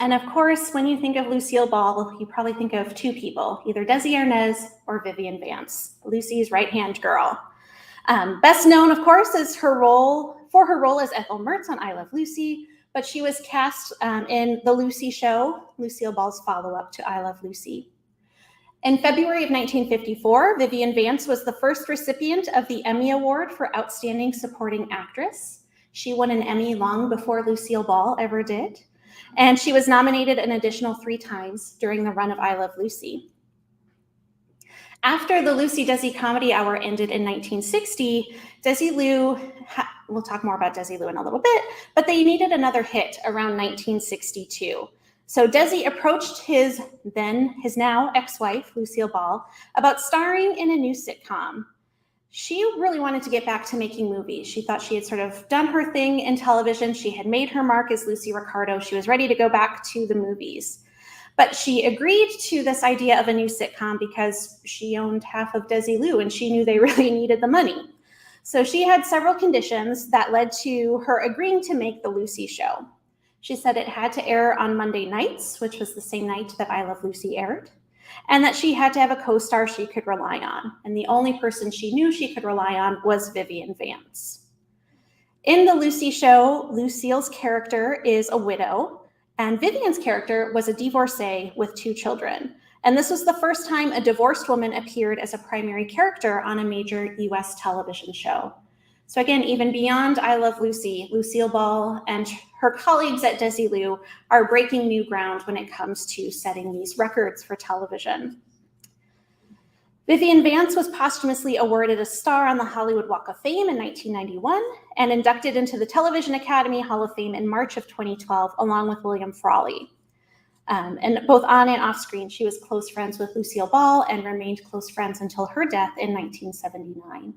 And of course, when you think of Lucille Ball, you probably think of 2 people, either Desi Arnaz or Vivian Vance, Lucy's right-hand girl. Best known, of course, is her role as Ethel Mertz on I Love Lucy, but she was cast in The Lucy Show, Lucille Ball's follow-up to I Love Lucy. In February of 1954, Vivian Vance was the first recipient of the Emmy Award for Outstanding Supporting Actress. She won an Emmy long before Lucille Ball ever did. And she was nominated an additional 3 times during the run of I Love Lucy. After the Lucy Desi Comedy Hour ended in 1960, Desilu, we'll talk more about Desilu in a little bit, but they needed another hit around 1962. So Desi approached his now ex-wife, Lucille Ball, about starring in a new sitcom. She really wanted to get back to making movies. She thought she had sort of done her thing in television. She had made her mark as Lucy Ricardo. She was ready to go back to the movies. But she agreed to this idea of a new sitcom because she owned half of Desilu and she knew they really needed the money. So she had several conditions that led to her agreeing to make the Lucy show. She said it had to air on Monday nights, which was the same night that I Love Lucy aired, and that she had to have a co-star she could rely on. And the only person she knew she could rely on was Vivian Vance. In the Lucy show, Lucille's character is a widow, and Vivian's character was a divorcee with 2 children. And this was the first time a divorced woman appeared as a primary character on a major US television show. So again, even beyond I Love Lucy, Lucille Ball and her colleagues at Desilu are breaking new ground when it comes to setting these records for television. Vivian Vance was posthumously awarded a star on the Hollywood Walk of Fame in 1991 and inducted into the Television Academy Hall of Fame in March of 2012, along with William Frawley. And both on and off screen, she was close friends with Lucille Ball and remained close friends until her death in 1979.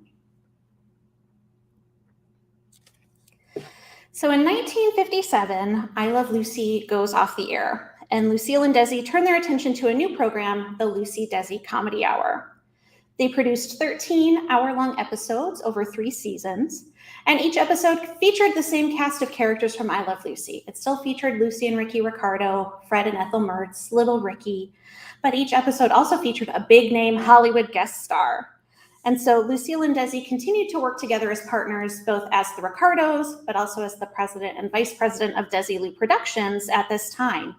So in 1957, I Love Lucy goes off the air, and Lucille and Desi turn their attention to a new program, the Lucy Desi Comedy Hour. They produced 13 hour-long episodes over 3 seasons, and each episode featured the same cast of characters from I Love Lucy. It still featured Lucy and Ricky Ricardo, Fred and Ethel Mertz, Little Ricky, but each episode also featured a big-name Hollywood guest star. And so Lucille and Desi continued to work together as partners, both as the Ricardos, but also as the president and vice president of Desilu Productions at this time.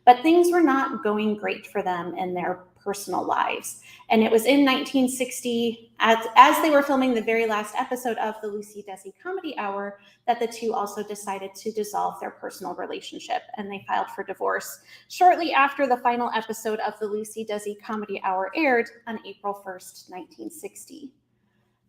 But things were not going great for them in their personal lives. And it was in 1960, as they were filming the very last episode of the Lucy Desi Comedy Hour, that the two also decided to dissolve their personal relationship, and they filed for divorce shortly after the final episode of the Lucy Desi Comedy Hour aired on April 1st, 1960.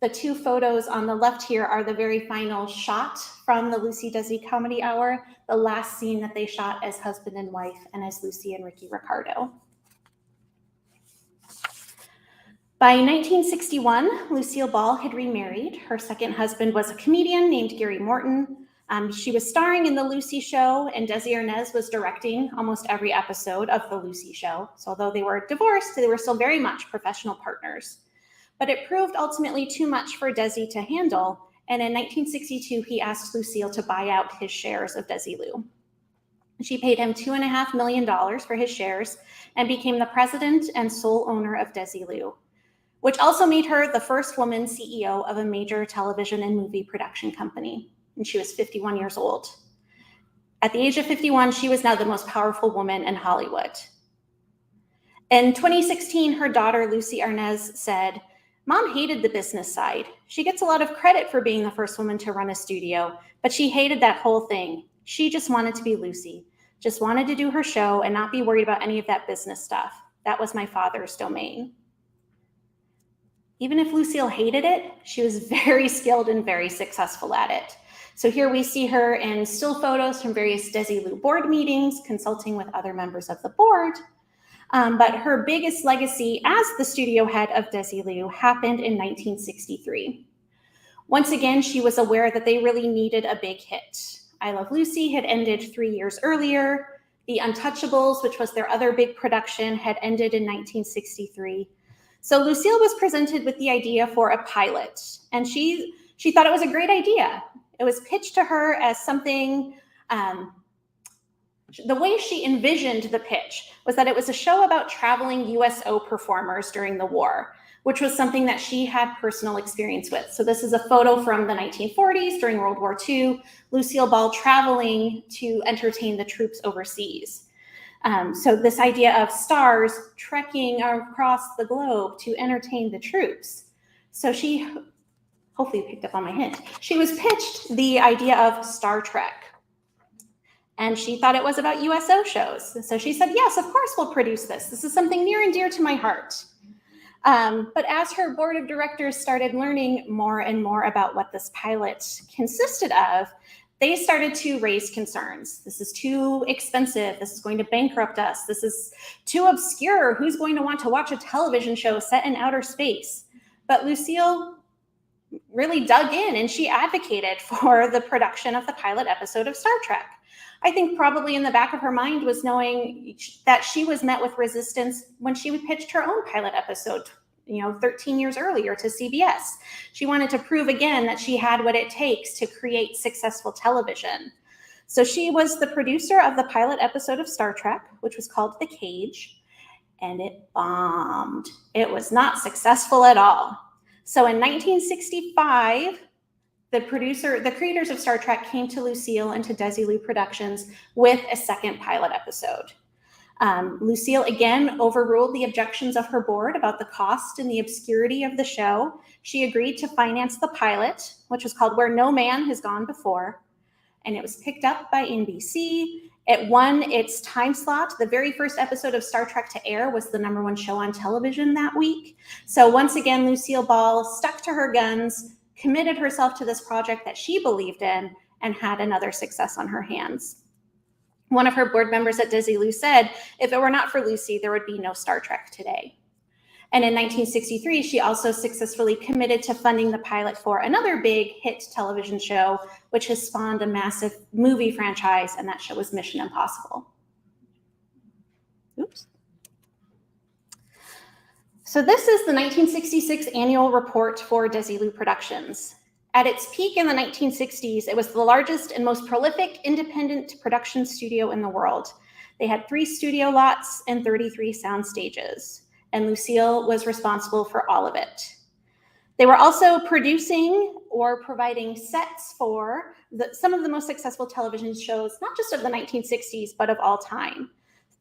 The 2 photos on the left here are the very final shot from the Lucy Desi Comedy Hour, the last scene that they shot as husband and wife and as Lucy and Ricky Ricardo. By 1961, Lucille Ball had remarried. Her second husband was a comedian named Gary Morton. She was starring in the Lucy show, and Desi Arnaz was directing almost every episode of the Lucy show. So although they were divorced, they were still very much professional partners. But it proved ultimately too much for Desi to handle, and in 1962, he asked Lucille to buy out his shares of Desilu. She paid him $2.5 million for his shares and became the president and sole owner of Desilu, which also made her the first woman CEO of a major television and movie production company. And she was 51 years old. At the age of 51, she was now the most powerful woman in Hollywood. In 2016, her daughter, Lucy Arnaz, said, "Mom hated the business side. She gets a lot of credit for being the first woman to run a studio, but she hated that whole thing. She just wanted to be Lucy, just wanted to do her show and not be worried about any of that business stuff. That was my father's domain." Even if Lucille hated it, she was very skilled and very successful at it. So here we see her in still photos from various Desilu board meetings, consulting with other members of the board. But her biggest legacy as the studio head of Desilu happened in 1963. Once again, she was aware that they really needed a big hit. I Love Lucy had ended 3 years earlier. The Untouchables, which was their other big production, had ended in 1963. So Lucille was presented with the idea for a pilot, and she thought it was a great idea. It was pitched to her as something, the way she envisioned the pitch was that it was a show about traveling USO performers during the war, which was something that she had personal experience with. So this is a photo from the 1940s during World War II, Lucille Ball traveling to entertain the troops overseas. So this idea of stars trekking across the globe to entertain the troops. So she, hopefully you picked up on my hint, she was pitched the idea of Star Trek. And she thought it was about USO shows. So she said, yes, of course we'll produce this. This is something near and dear to my heart. But as her board of directors started learning more and more about what this pilot consisted of, they started to raise concerns. This is too expensive. This is going to bankrupt us. This is too obscure. Who's going to want to watch a television show set in outer space? But Lucille really dug in and she advocated for the production of the pilot episode of Star Trek. I think probably in the back of her mind was knowing that she was met with resistance when she pitched her own pilot episode, 13 years earlier to CBS. She wanted to prove again that she had what it takes to create successful television. So she was the producer of the pilot episode of Star Trek, which was called The Cage, and it bombed. It was not successful at all. So in 1965, the creators of Star Trek came to Lucille and to Desilu Productions with a second pilot episode. Lucille again overruled the objections of her board about the cost and the obscurity of the show. She agreed to finance the pilot, which was called Where No Man Has Gone Before, and it was picked up by NBC. It won its time slot. The very first episode of Star Trek to air was the #1 show on television that week. So once again, Lucille Ball stuck to her guns, committed herself to this project that she believed in, and had another success on her hands. One of her board members at Desilu said, if it were not for Lucy, there would be no Star Trek today. And in 1963, she also successfully committed to funding the pilot for another big hit television show, which has spawned a massive movie franchise, and that show was Mission Impossible. Oops. So this is the 1966 annual report for Desilu Productions. At its peak in the 1960s, it was the largest and most prolific independent production studio in the world. They had 3 studio lots and 33 sound stages, and Lucille was responsible for all of it. They were also producing or providing sets for some of the most successful television shows, not just of the 1960s, but of all time.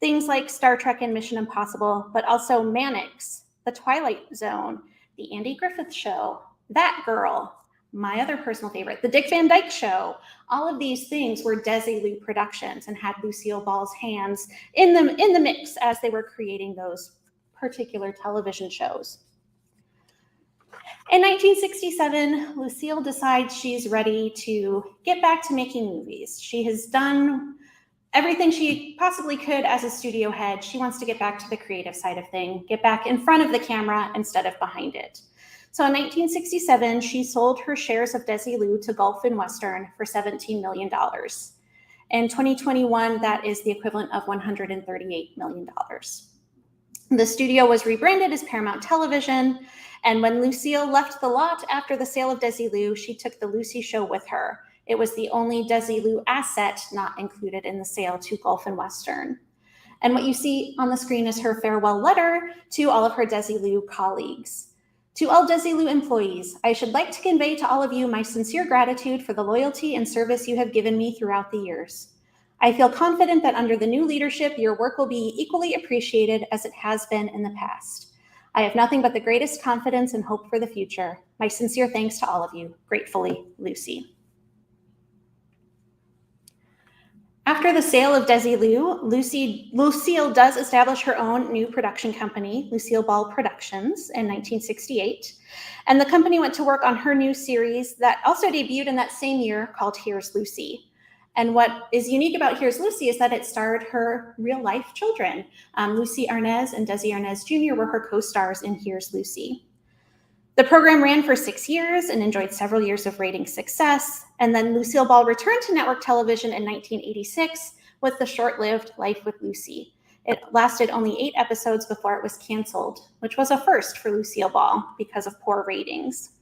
Things like Star Trek and Mission Impossible, but also Mannix, The Twilight Zone, The Andy Griffith Show, That Girl, my other personal favorite, The Dick Van Dyke Show. All of these things were Desilu Productions and had Lucille Ball's hands in the mix as they were creating those particular television shows. In 1967, Lucille decides she's ready to get back to making movies. She has done everything she possibly could as a studio head. She wants to get back to the creative side of things, get back in front of the camera instead of behind it. So in 1967, she sold her shares of Desilu to Gulf and Western for $17 million. In 2021, that is the equivalent of $138 million. The studio was rebranded as Paramount Television, and when Lucille left the lot after the sale of Desilu, she took the Lucy show with her. It was the only Desilu asset not included in the sale to Gulf and Western. And what you see on the screen is her farewell letter to all of her Desilu colleagues. To all Desilu employees, I should like to convey to all of you my sincere gratitude for the loyalty and service you have given me throughout the years. I feel confident that under the new leadership, your work will be equally appreciated as it has been in the past. I have nothing but the greatest confidence and hope for the future. My sincere thanks to all of you. Gratefully, Lucy. After the sale of Desilu, Lucille does establish her own new production company, Lucille Ball Productions, in 1968. And the company went to work on her new series that also debuted in that same year called Here's Lucy. And what is unique about Here's Lucy is that it starred her real-life children. Lucy Arnaz and Desi Arnaz Jr. were her co-stars in Here's Lucy. The program ran for 6 years and enjoyed several years of rating success. And then Lucille Ball returned to network television in 1986 with the short-lived Life with Lucy. It lasted only 8 episodes before it was canceled, which was a first for Lucille Ball because of poor ratings.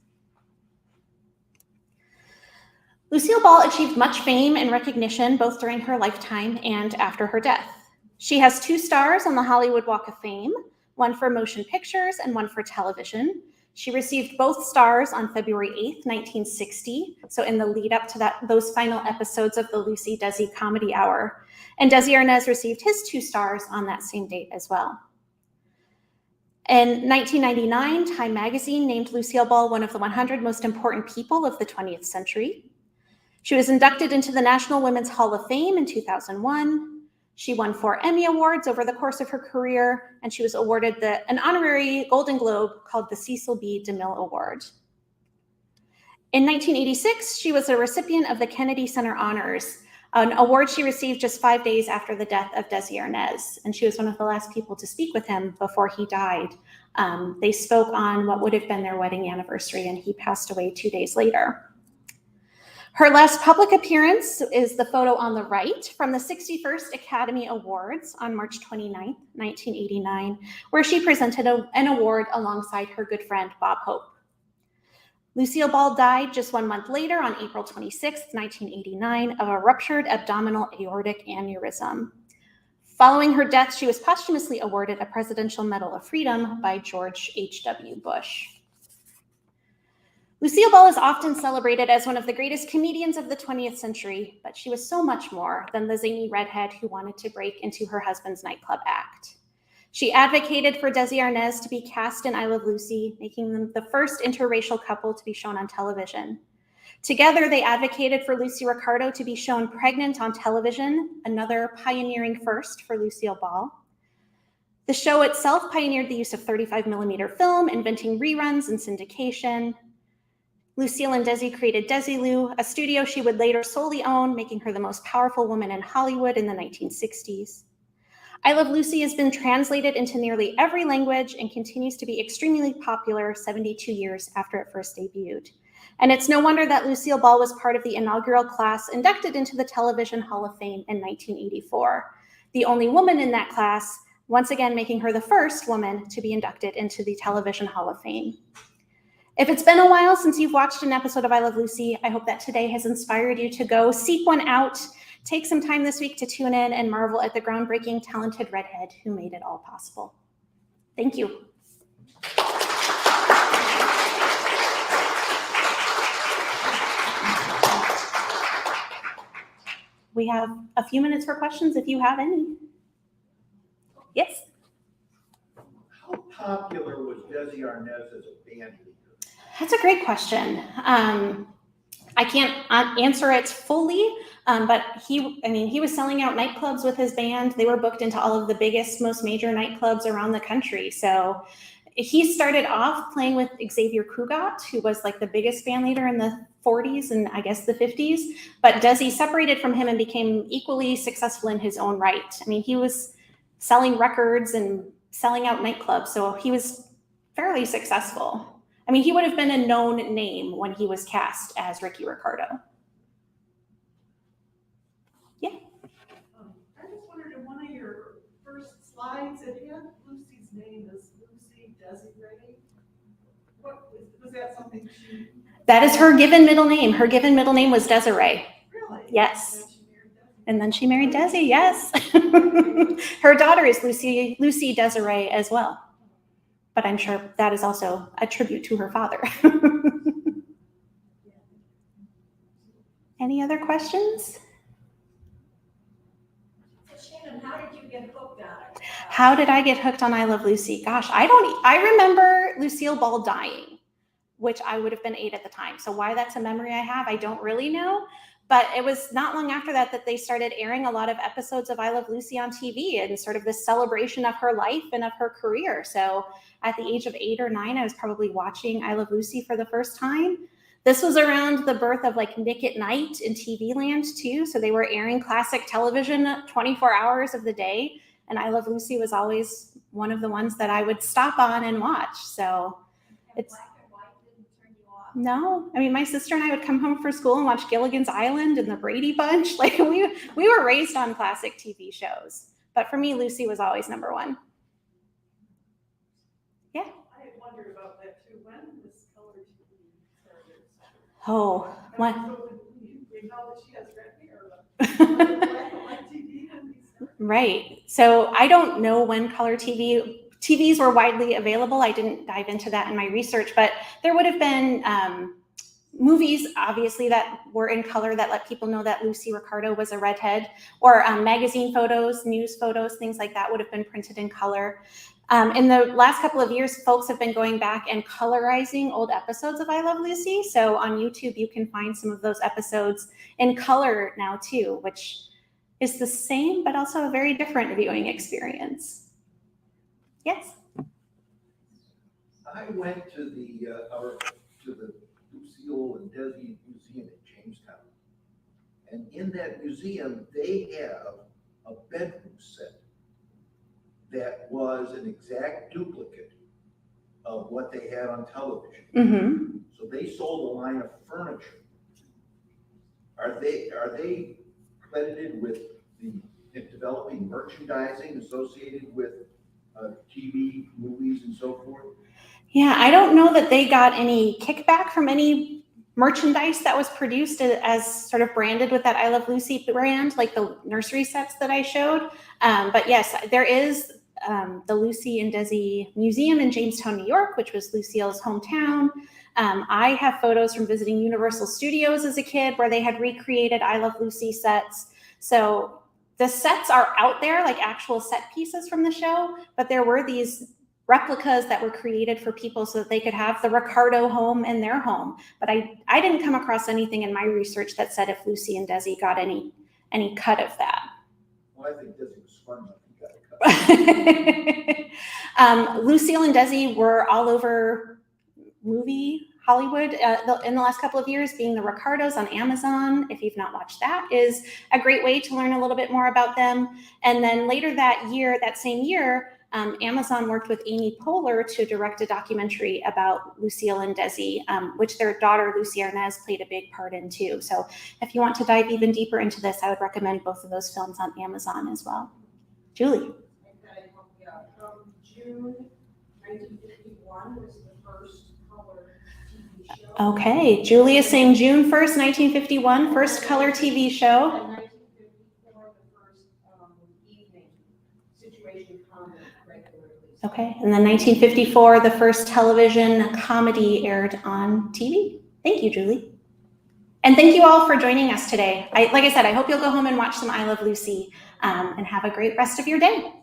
Lucille Ball achieved much fame and recognition both during her lifetime and after her death. She has 2 stars on the Hollywood Walk of Fame, one for motion pictures and one for television. She received both stars on February 8th, 1960, so in the lead up to those final episodes of the Lucy Desi Comedy Hour. And Desi Arnaz received his 2 stars on that same date as well. In 1999, Time magazine named Lucille Ball one of the 100 most important people of the 20th century. She was inducted into the National Women's Hall of Fame in 2001. She won 4 Emmy Awards over the course of her career, and she was awarded an honorary Golden Globe called the Cecil B. DeMille Award. In 1986, she was a recipient of the Kennedy Center Honors, an award she received just 5 days after the death of Desi Arnaz, and she was one of the last people to speak with him before he died. They spoke on what would have been their wedding anniversary, and he passed away 2 days later. Her last public appearance is the photo on the right from the 61st Academy Awards on March 29, 1989, where she presented an award alongside her good friend Bob Hope. Lucille Ball died just 1 month later on April 26, 1989, of a ruptured abdominal aortic aneurysm. Following her death, she was posthumously awarded a Presidential Medal of Freedom by George H.W. Bush. Lucille Ball is often celebrated as one of the greatest comedians of the 20th century, but she was so much more than the zany redhead who wanted to break into her husband's nightclub act. She advocated for Desi Arnaz to be cast in I Love Lucy, making them the first interracial couple to be shown on television. Together, they advocated for Lucy Ricardo to be shown pregnant on television, another pioneering first for Lucille Ball. The show itself pioneered the use of 35mm film, inventing reruns and syndication. Lucille and Desi created Desilu, a studio she would later solely own, making her the most powerful woman in Hollywood in the 1960s. I Love Lucy has been translated into nearly every language and continues to be extremely popular 72 years after it first debuted. And it's no wonder that Lucille Ball was part of the inaugural class inducted into the Television Hall of Fame in 1984. The only woman in that class, once again making her the first woman to be inducted into the Television Hall of Fame. If it's been a while since you've watched an episode of I Love Lucy, I hope that today has inspired you to go seek one out. Take some time this week to tune in and marvel at the groundbreaking, talented redhead who made it all possible. Thank you. We have a few minutes for questions if you have any. Yes? How popular was Desi Arnaz as a band leader? That's a great question. I can't answer it fully, but he was selling out nightclubs with his band. They were booked into all of the biggest, most major nightclubs around the country. So he started off playing with Xavier Cugat, who was like the biggest band leader in the 40s and I guess the 50s. But Desi separated from him and became equally successful in his own right. I mean, he was selling records and selling out nightclubs, so he was fairly successful. I mean, he would have been a known name when he was cast as Ricky Ricardo. Yeah. I just wondered, in one of your first slides, it had Lucy's name as Lucy Desiree. What was that something she? That is her given middle name. Her given middle name was Desiree. Really? Yes. And then she married Desi, yes. Her daughter is Lucy Desiree as well. But I'm sure that is also a tribute to her father. Any other questions? So Shannon, how did you get hooked on it? How did I get hooked on I Love Lucy? Gosh, I remember Lucille Ball dying, which I would have been 8 at the time. So why that's a memory I have, I don't really know. But it was not long after that they started airing a lot of episodes of I Love Lucy on TV and sort of this celebration of her life and of her career. So at the age of 8 or 9, I was probably watching I Love Lucy for the first time. This was around the birth of like Nick at Night in TV land too. So they were airing classic television 24 hours of the day. And I Love Lucy was always one of the ones that I would stop on and watch. So it's... No, I mean, my sister and I would come home from school and watch Gilligan's Island and the Brady Bunch. Like we were raised on classic TV shows, but for me, Lucy was always number one. Yeah. I had wondered about that too. When this color TV started? Oh, what? We know that she has red hair, but black and white TV when we started. Right. So I don't know when color TVs were widely available. I didn't dive into that in my research, but there would have been movies, obviously, that were in color that let people know that Lucy Ricardo was a redhead, or magazine photos, news photos, things like that would have been printed in color. In the last couple of years, folks have been going back and colorizing old episodes of I Love Lucy. So on YouTube, you can find some of those episodes in color now too, which is the same, but also a very different viewing experience. Yes. I went to the Lucille and Desi Desi Museum in Jamestown. And in that museum, they have a bedroom set that was an exact duplicate of what they had on television. Mm-hmm. So they sold a line of furniture. Are they credited with developing merchandising associated with TV, movies, and so forth? Yeah, I don't know that they got any kickback from any merchandise that was produced as sort of branded with that I Love Lucy brand, like the nursery sets that I showed. But yes, there is the Lucy and Desi Museum in Jamestown, New York, which was Lucille's hometown. I have photos from visiting Universal Studios as a kid where they had recreated I Love Lucy sets. So the sets are out there, like actual set pieces from the show, but there were these replicas that were created for people so that they could have the Ricardo home in their home. But I didn't come across anything in my research that said if Lucy and Desi got any cut of that. Well, I think Desi was fun enough. You got a cut. Lucille and Desi were all over movie Hollywood in the last couple of years, being the Ricardos on Amazon. If you've not watched that, is a great way to learn a little bit more about them. And then later that same year, Amazon worked with Amy Poehler to direct a documentary about Lucille and Desi, which their daughter, Lucy Arnaz, played a big part in too. So if you want to dive even deeper into this, I would recommend both of those films on Amazon as well. Julie. Okay, yeah, June 1951 was the first color TV show. Okay, Julie is saying June 1st, 1951, first color TV show. And 1954, the first evening situation comedy regularly. Okay, and then 1954, the first television comedy aired on TV. Thank you, Julie. And thank you all for joining us today. Like I said, I hope you'll go home and watch some I Love Lucy and have a great rest of your day.